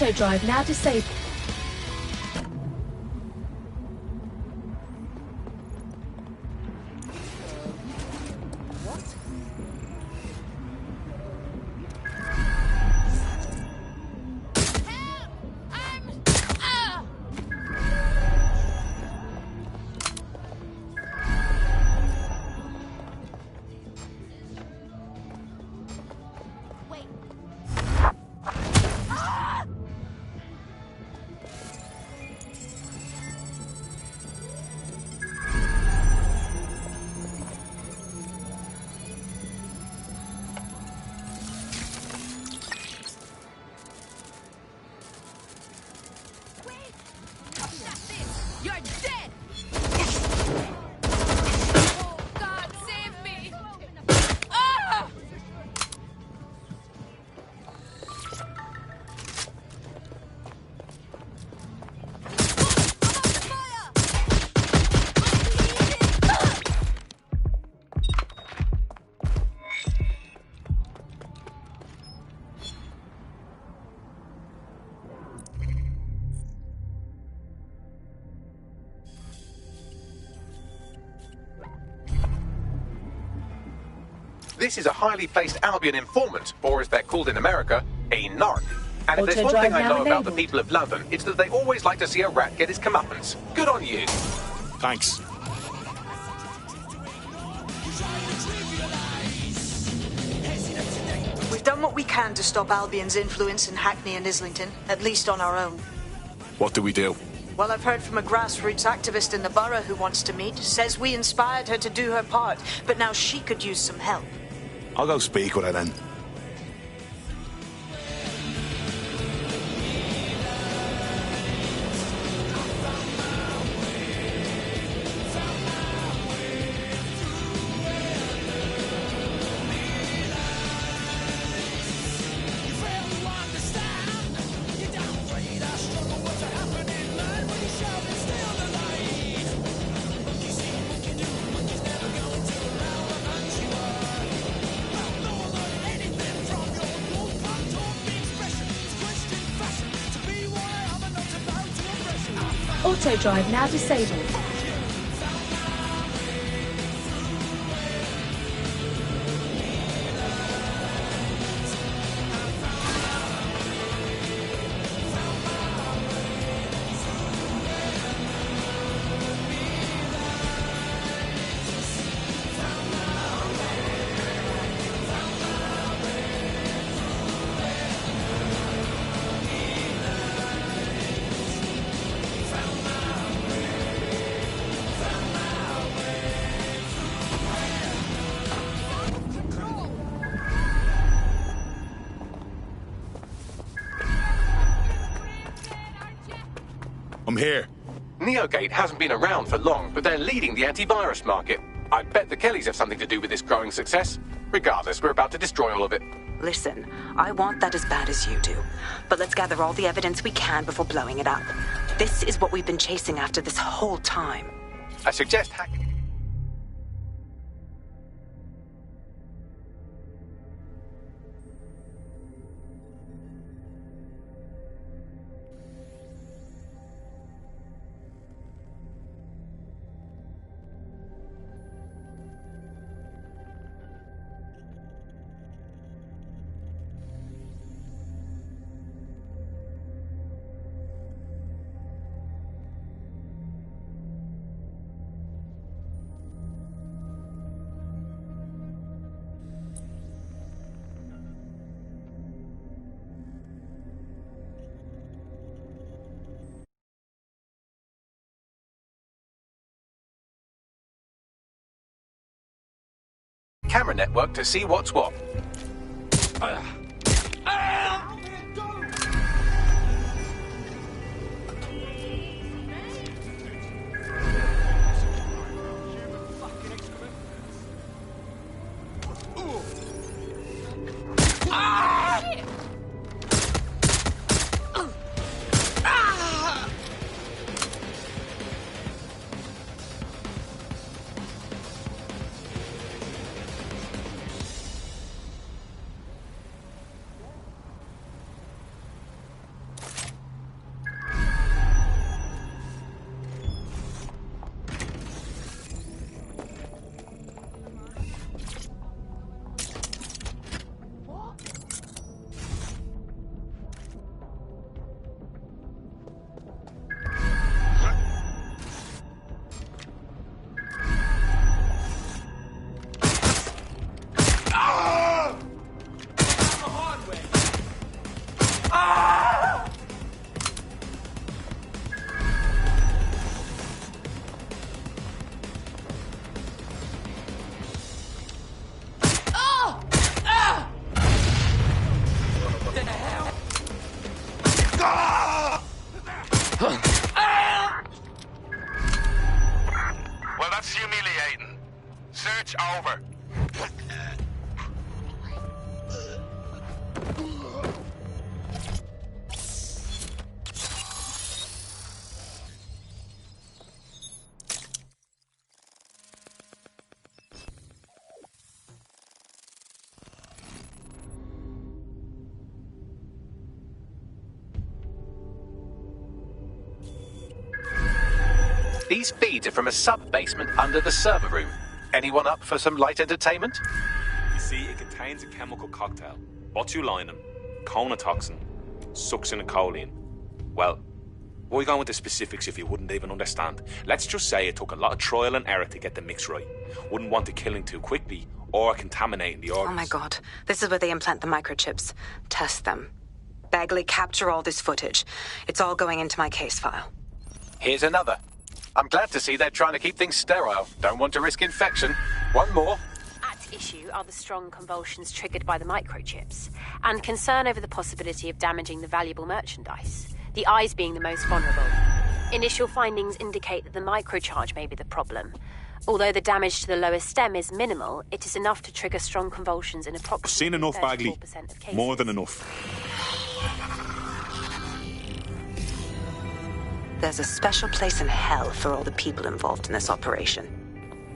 Auto drive now disabled. You're dead! Oh, God, save me! Ah! This is a highly placed Albion informant, or as they're called in America, a narc. And if there's one thing I know about the people of London, it's that they always like to see a rat get his comeuppance. Good on you. Thanks. We've done what we can to stop Albion's influence in Hackney and Islington, at least on our own. What do we do? Well, I've heard from a grassroots activist in the borough who wants to meet. Says we inspired her to do her part, but now she could use some help. I'll go speak with her then. Auto drive now disabled. I'm here. Neogate hasn't been around for long, but they're leading the antivirus market. I bet the Kellys have something to do with this growing success. Regardless, we're about to destroy all of it. Listen, I want that as bad as you do. But let's gather all the evidence we can before blowing it up. This is what we've been chasing after this whole time. I suggest hack... camera network to see what's what. It's over. These feeds are from a sub-basement under the server room. Anyone up for some light entertainment? You see, it contains a chemical cocktail. Botulinum, conotoxin, succinylcholine. Well, why go into specifics if you wouldn't even understand? Let's just say it took a lot of trial and error to get the mix right. Wouldn't want it killing too quickly or contaminating the organs. Oh my god. This is where they implant the microchips. Test them. Bagley, capture all this footage. It's all going into my case file. Here's another. I'm glad to see they're trying to keep things sterile. Don't want to risk infection. One more. At issue are the strong convulsions triggered by the microchips, and concern over the possibility of damaging the valuable merchandise, the eyes being the most vulnerable. Initial findings indicate that the microcharge may be the problem. Although the damage to the lower stem is minimal, it is enough to trigger strong convulsions in approximately I've seen enough, Bagley. 34% of cases. More than enough. There's a special place in hell for all the people involved in this operation.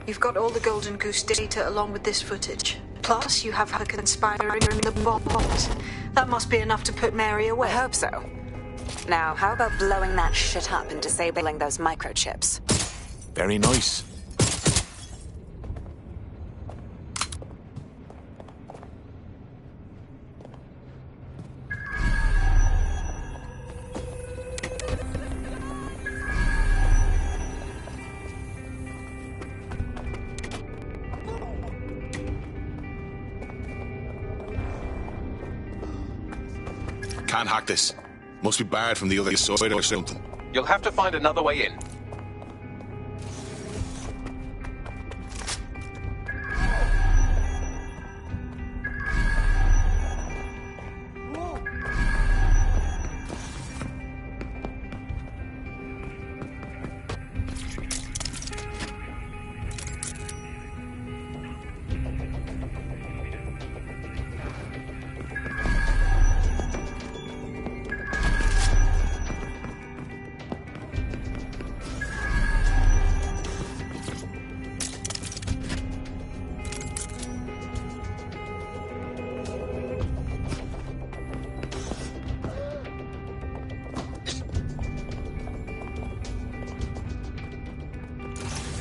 You've got all the Golden Goose data along with this footage. Plus, you have her conspiring in the box. That must be enough to put Mary away. I hope so. Now, how about blowing that shit up and disabling those microchips? Very nice. Can't hack this. Must be barred from the other side or something. You'll have to find another way in.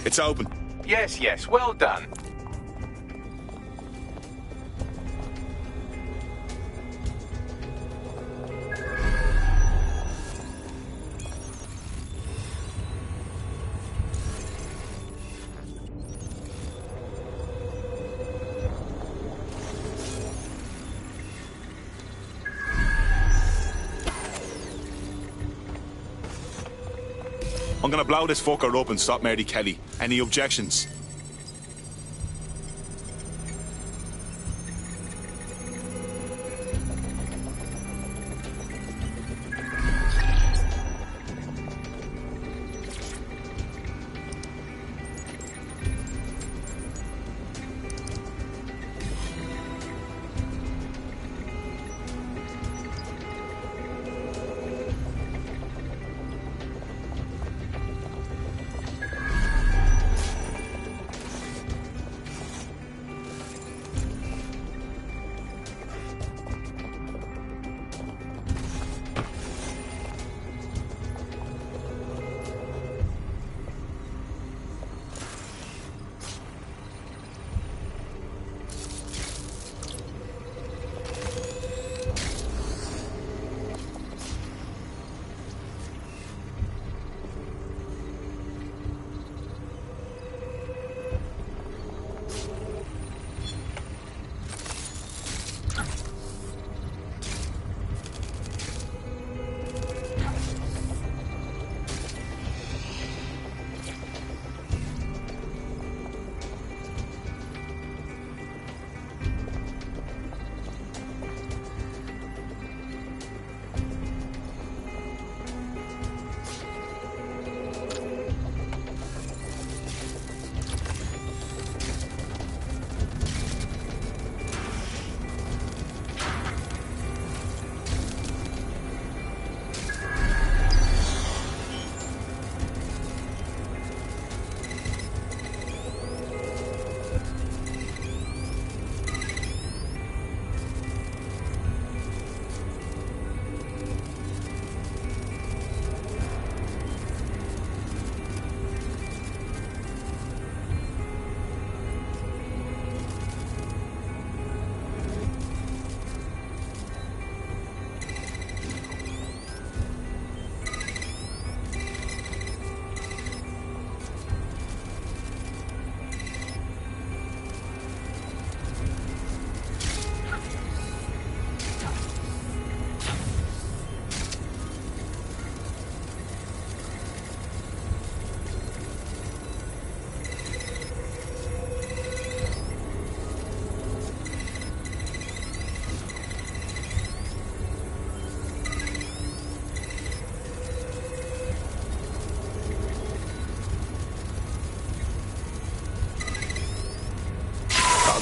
It's open. Yes, yes, well done. I'm gonna blow this fucker up and stop Mary Kelly. Any objections?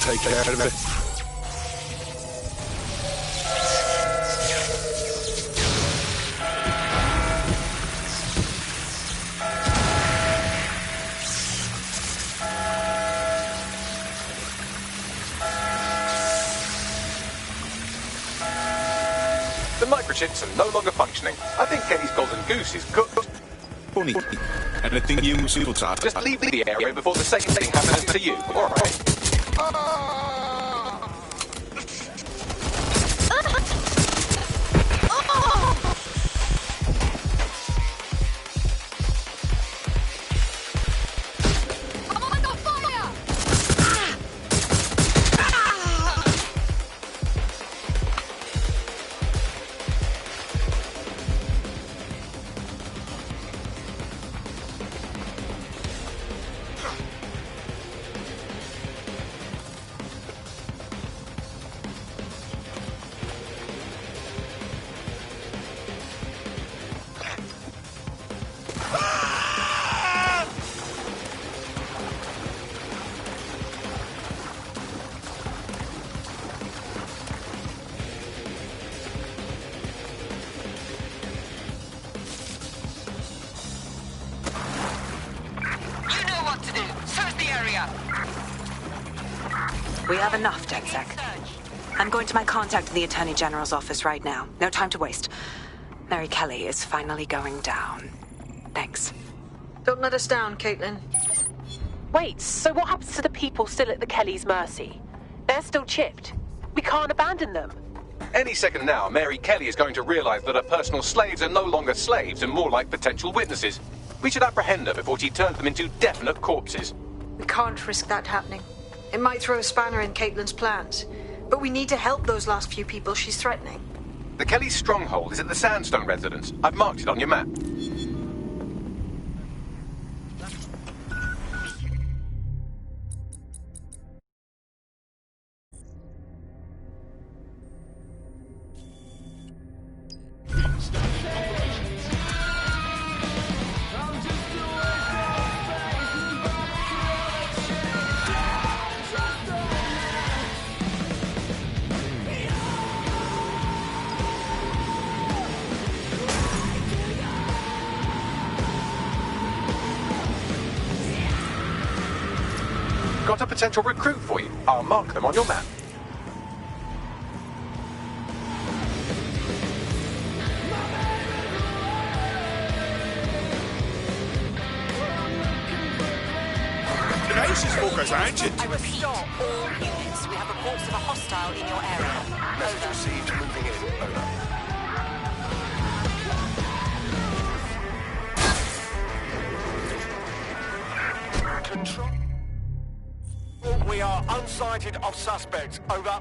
take care of it. The microchips are no longer functioning. I think Kelly's golden goose is cooked. Funny. And I think you must will talk. Just leave the area before the same thing happens to you. All right. We have enough, DedSec. I'm going to my contact in the Attorney General's office right now. No time to waste. Mary Kelly is finally going down. Thanks. Don't let us down, Caitlin. Wait, so what happens to the people still at the Kelly's mercy? They're still chipped. We can't abandon them. Any second now, Mary Kelly is going to realize that her personal slaves are no longer slaves and more like potential witnesses. We should apprehend her before she turns them into definite corpses. We can't risk that happening. It might throw a spanner in Caitlin's plans. But we need to help those last few people she's threatening. The Kelly's stronghold is at the Sandstone residence. I've marked it on your map. Got a potential recruit for you. I'll mark them on your map. Tenacious fuckers, aren't you? I repeat, all units. We have reports of a hostile in your area. Message received. Moving in. Over. Control. We are unsighted of suspects. Over.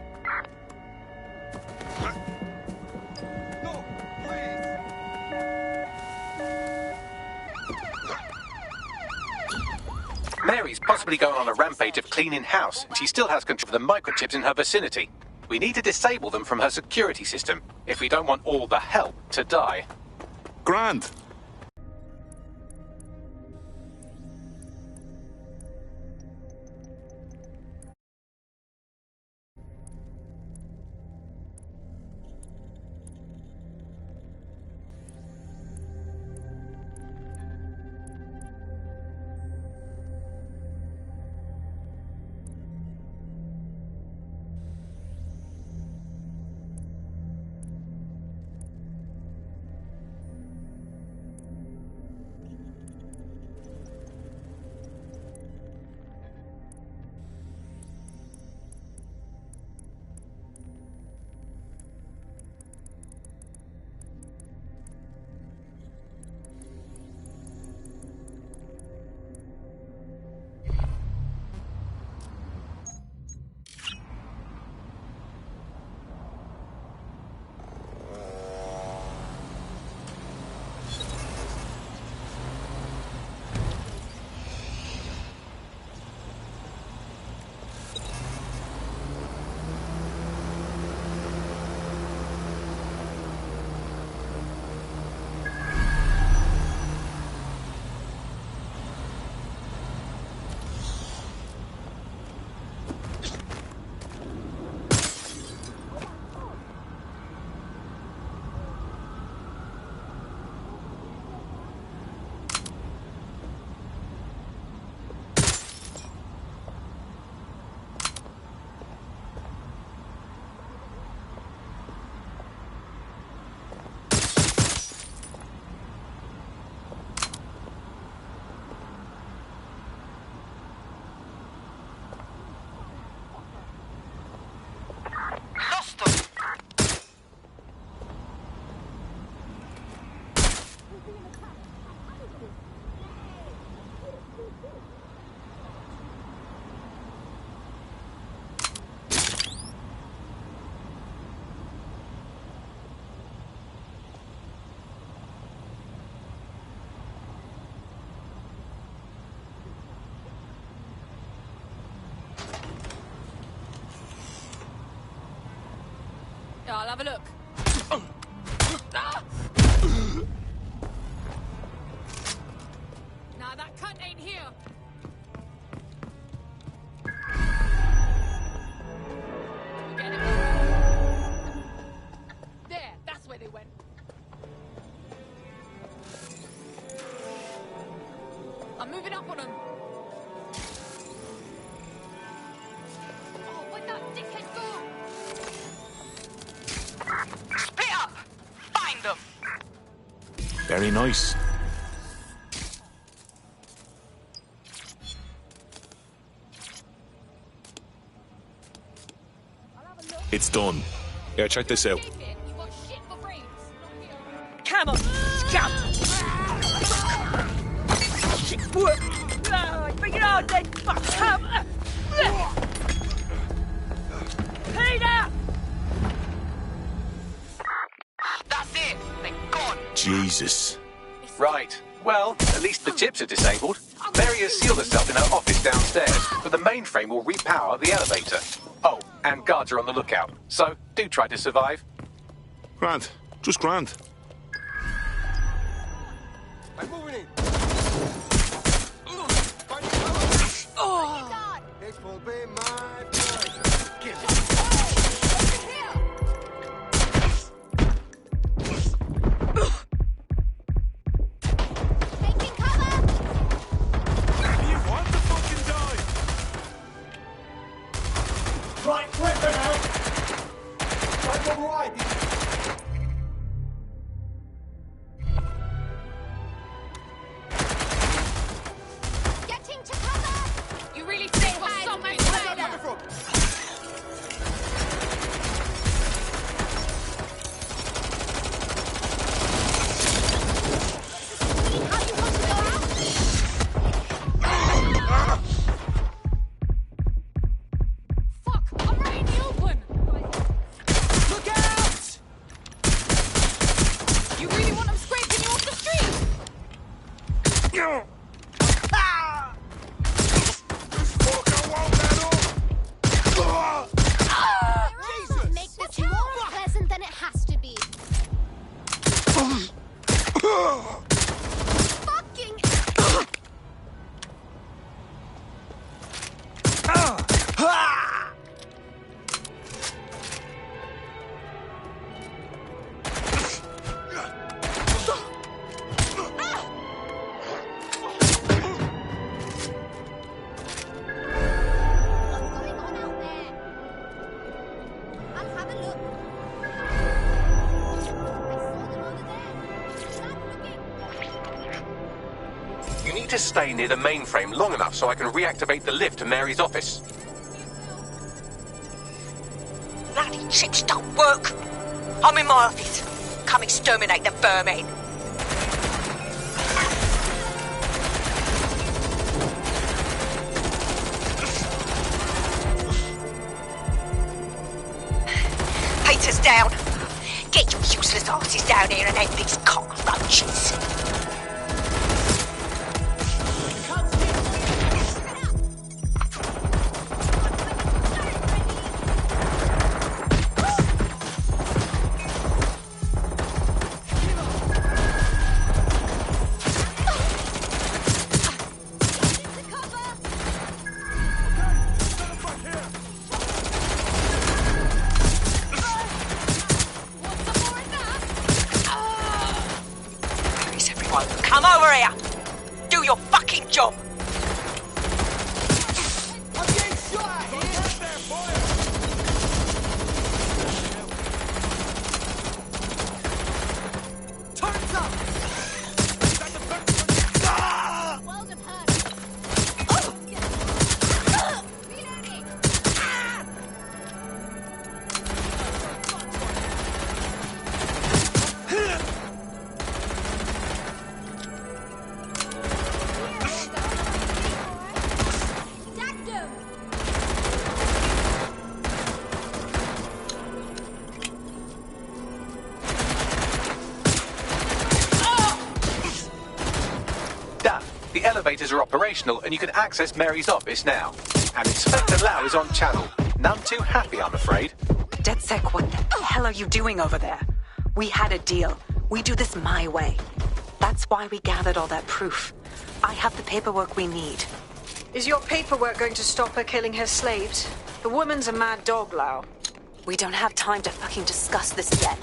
Mary's possibly going on a rampage of cleaning house, and she still has control of the microchips in her vicinity. We need to disable them from her security system if we don't want all the help to die. Grand. I'll have a look. Nah, that cunt ain't here. Get him. There, that's where they went. I'm moving up on them. Oh, where'd that dickhead go? Split up! Find them! Very nice. It's done. Yeah, check this out. Camel! Scum! Shit, boy! Bring it on, then! Fuck, come! Peter! That's it! They're gone! Jesus. Right. Well, at least the chips are disabled. Mary has sealed herself in her office downstairs, but the mainframe will repower the elevator. Oh, and guards are on the lookout, so do try to survive. Grant. Just Grant. I'm moving in. Oh! This will be my pleasure. Give it. Taking cover! You want to fucking die? Right, weapon out! Right, all right. Getting to cover! You really think we're something better? Fuck! I'm right in the open! Look out! You really want them scraping you off the street? Make this more unpleasant than it has to be. Fucking. I'll have a look. You need to stay near the mainframe long enough so I can reactivate the lift to Mary's office. Bloody chips don't work! I'm in my office. Come exterminate the vermin! Peter's down. Get your useless asses down here and end these cockroaches. Please, everyone, come over here. Do your fucking job. I'm getting shot! Turns up! Well done, her. Reloading. Dagged him. Done. The elevators are operational and you can access Mary's office now. And Inspector Lau is on channel. None too happy, I'm afraid. DedSec, what the hell are you doing over there? We had a deal. We do this my way. That's why we gathered all that proof. I have the paperwork we need. Is your paperwork going to stop her killing her slaves? The woman's a mad dog, Lau. We don't have time to fucking discuss this yet.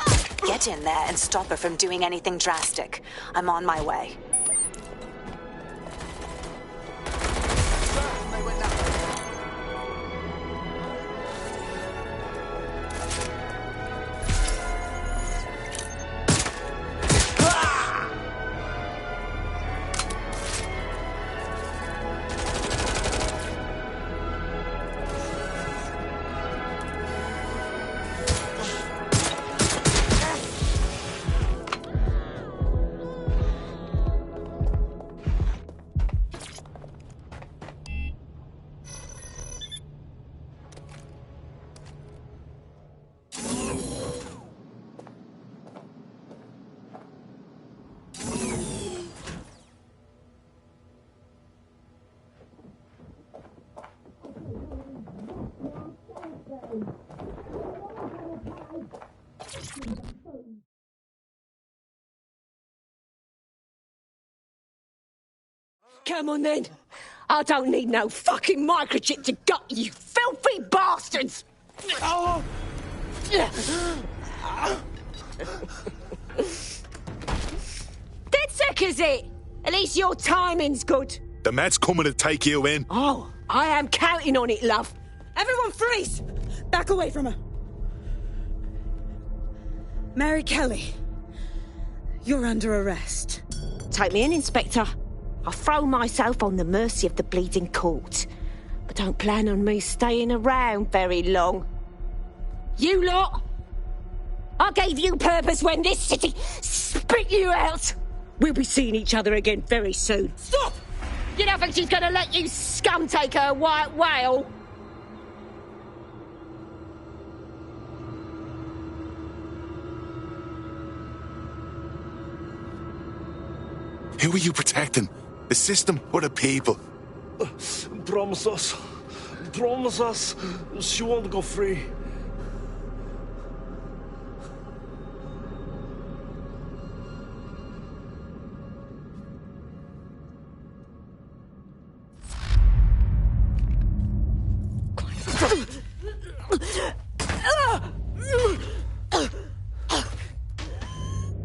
Get in there and stop her from doing anything drastic. I'm on my way. Come on then. I don't need no fucking microchip to gut you filthy bastards! Oh. DedSec, is it? At least your timing's good. The Met's coming to take you in. Oh, I am counting on it, love. Everyone freeze! Back away from her. Mary Kelly, you're under arrest. Take me in, Inspector. I'll throw myself on the mercy of the bleeding court. But don't plan on me staying around very long. You lot! I gave you purpose when this city spit you out! We'll be seeing each other again very soon. Stop! You don't think she's gonna let you scum take her white whale? Who are you protecting? The system or the people? Promise us. Promise us. She won't go free.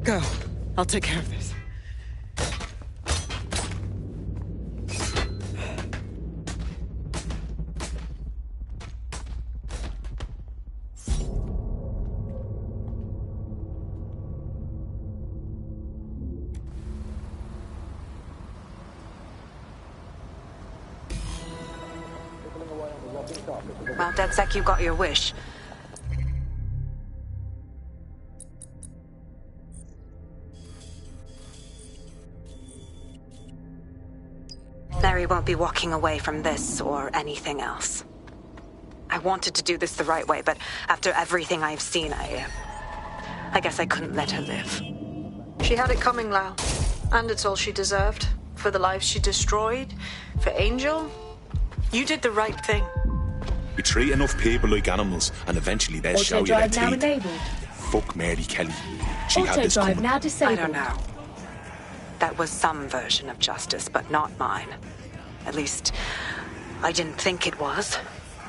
Go. I'll take care of this. Well, DedSec, you got your wish. Mary won't be walking away from this or anything else. I wanted to do this the right way, but after everything I've seen, I guess I couldn't let her live. She had it coming, Lau. And it's all she deserved. For the lives she destroyed, for Angel. You did the right thing. We treat enough people like animals, and eventually they'll show you their Auto-drive now teeth. enabled. Fuck Mary Kelly. She had this Auto-drive coming. now disabled. I don't know. That was some version of justice, but not mine. At least, I didn't think it was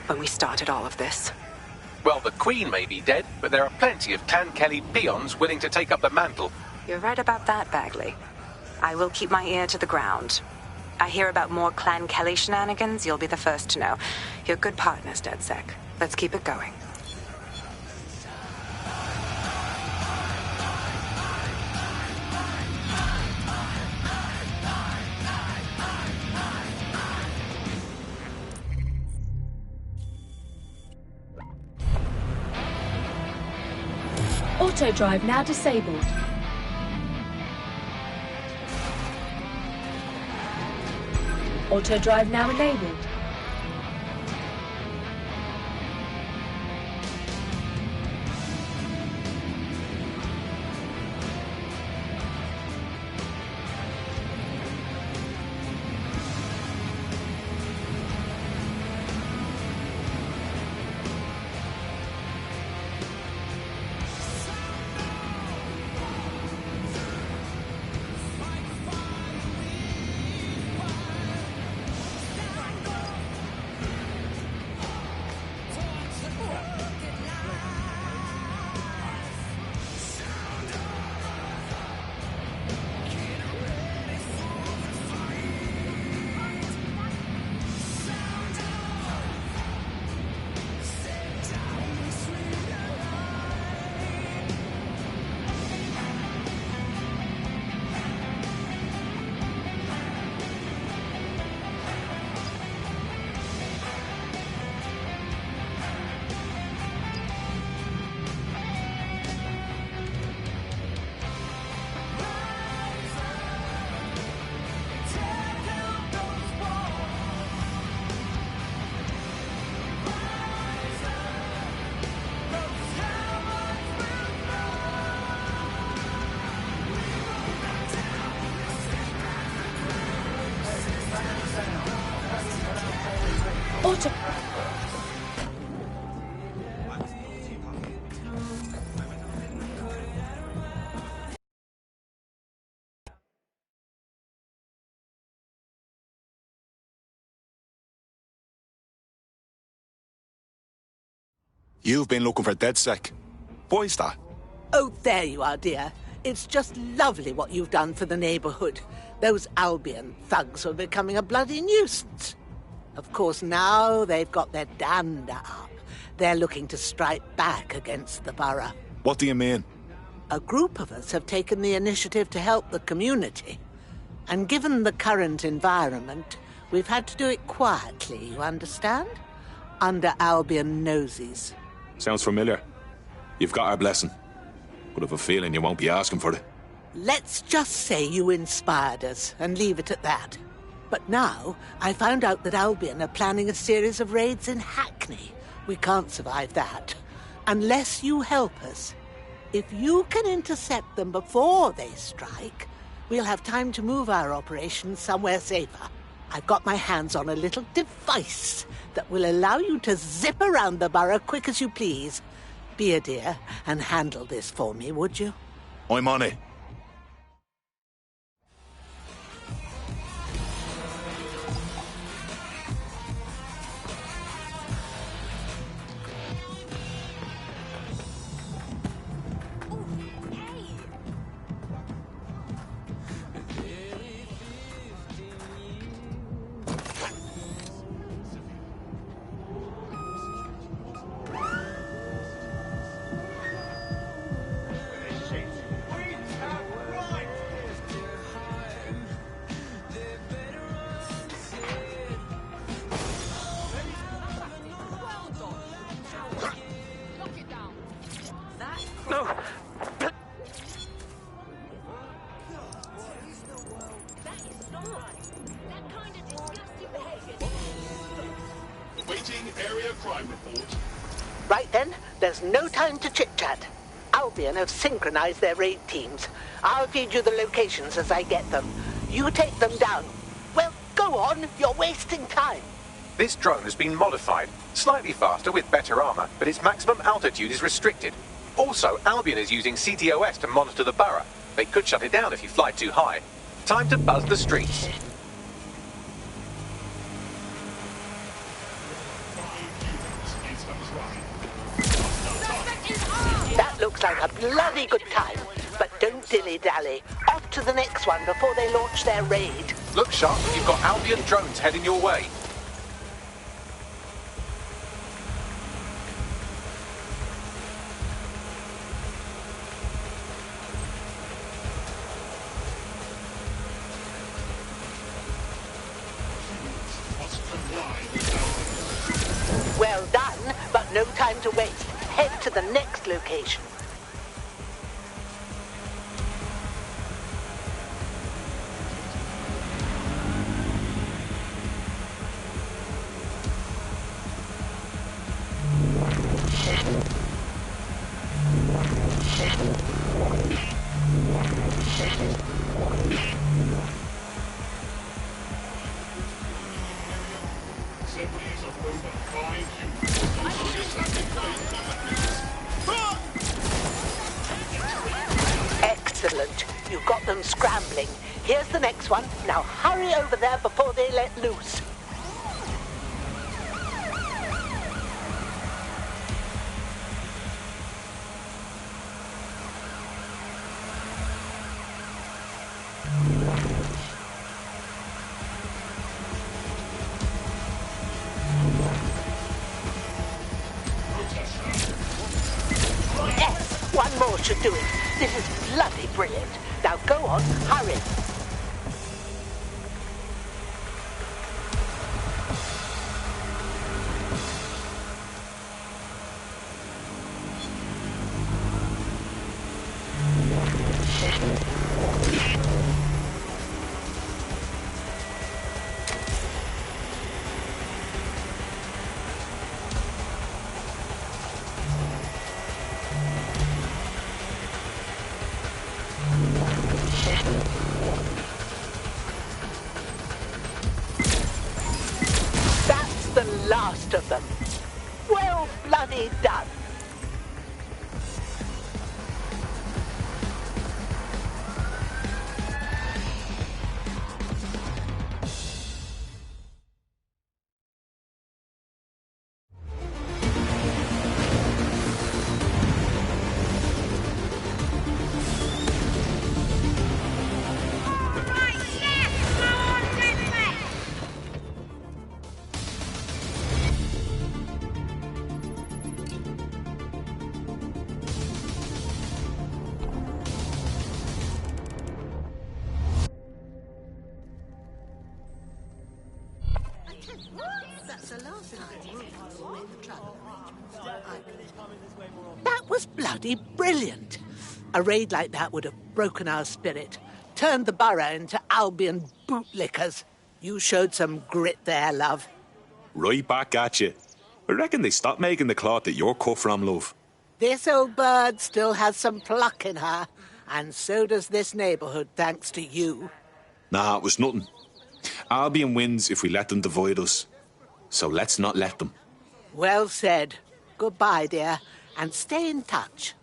when we started all of this. Well, the Queen may be dead, but there are plenty of Clan Kelly peons willing to take up the mantle. You're right about that, Bagley. I will keep my ear to the ground. I hear about more Clan Kelly shenanigans, you'll be the first to know. You're good partners, DedSec. Let's keep it going. Auto-drive now disabled. Auto-drive now enabled. Otto! You've been looking for DedSec. Why's that? Oh, there you are, dear. It's just lovely what you've done for the neighborhood. Those Albion thugs were becoming a bloody nuisance. Of course, now they've got their dander up. They're looking to strike back against the borough. What do you mean? A group of us have taken the initiative to help the community. And given the current environment, we've had to do it quietly, you understand? Under Albion noses. Sounds familiar. You've got our blessing. But I've a feeling you won't be asking for it. Let's just say you inspired us and leave it at that. But now, I found out that Albion are planning a series of raids in Hackney. We can't survive that. Unless you help us. If you can intercept them before they strike, we'll have time to move our operations somewhere safer. I've got my hands on a little device that will allow you to zip around the borough quick as you please. Be a dear and handle this for me, would you? I'm on it. Right then, there's no time to chit-chat. Albion have synchronized their raid teams. I'll feed you the locations as I get them. You take them down. Well, go on, you're wasting time. This drone has been modified, slightly faster with better armor, but its maximum altitude is restricted. Also, Albion is using CTOS to monitor the borough. They could shut it down if you fly too high. Time to buzz the streets. That looks like a bloody good time, but don't dilly-dally. Off to the next one before they launch their raid. Look sharp, you've got Albion drones heading your way. Well done, but no time to waste. Head to the next location. Excellent. You've got them scrambling. Here's the next one. Now hurry over there before they let loose. Yes, one more should do it. This is bloody brilliant. Now go on, hurry. last of them. Well bloody done. That was bloody brilliant. A raid like that would have broken our spirit, turned the borough into Albion bootlickers. You showed some grit there, love. Right back at you. I reckon they stopped making the cloth that you're cut from, love. This old bird still has some pluck in her, and so does this neighbourhood, thanks to you. Nah, it was nothing. Albion wins if we let them divide us. So let's not let them. Well said. Goodbye, dear, and stay in touch.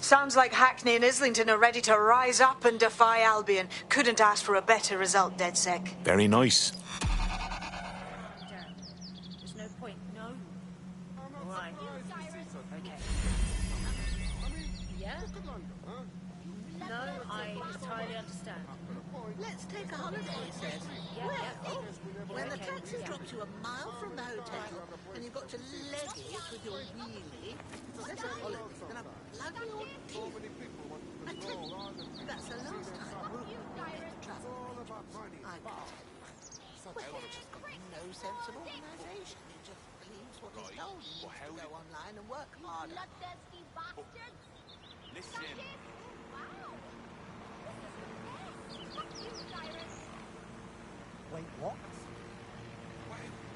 Sounds like Hackney and Islington are ready to rise up and defy Albion. Couldn't ask for a better result, DedSec. Very nice. There's no point, no. Right. Okay. Yeah? No, I entirely understand. Let's take a holiday, he says. Yeah, Where? yeah. Oh, when the taxi drops you a mile from the hotel and you've got to leg it with your wheelie, forget a holiday's gonna plug your teeth. I tell you, that's the last time we'll travel. I got it. Well, he's just got no sense of organisation. He just believes what he's told. He needs to go online and work harder. Listen. Wait, what?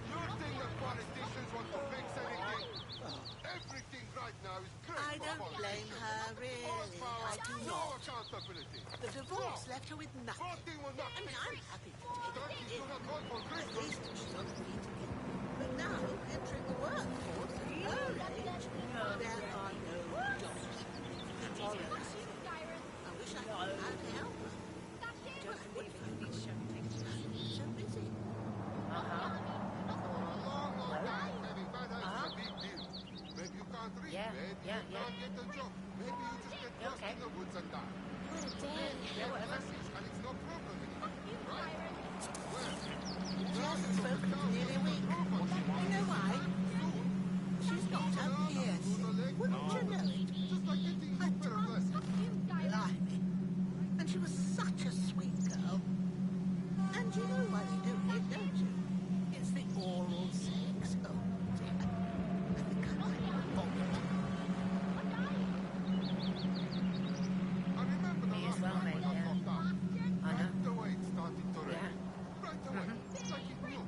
You think the politicians want to fix anything? Everything right now is great. I don't blame her, really. I do No not. accountability. The divorce left her with nothing. I mean, I'm happy to take it in. At least she's on her feet again. But now, entering the workforce at her age, there are no jobs. That's all I see. I wish I knew how to help her. But I wouldn't find these show things so busy. Maybe you can't read. Yeah, Maybe yeah, you can't get a job. Maybe you just get lost in the woods and die. Yeah, whatever. And it's no problem anymore. Right? She hasn't spoken for nearly a week. You know why? She's got her piercing. Wouldn't you know it? Her tongue. Blimey. And she was such a sweet girl. And you know why they do it, don't you? It's the oral sex. Oh, dear. And the kind of vomit. Me as well, mate, yeah. I know. The way it started to rain. Yeah. Right away. Like it knew.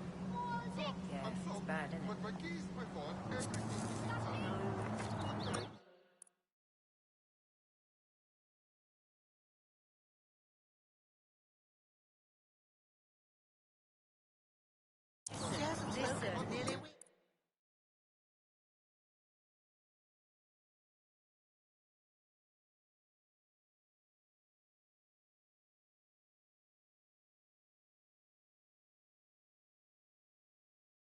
So, Yeah, I'm sorry. it's bad, isn't it? But my keys, my phone, everything is inside. She hasn't spoken for nearly a week.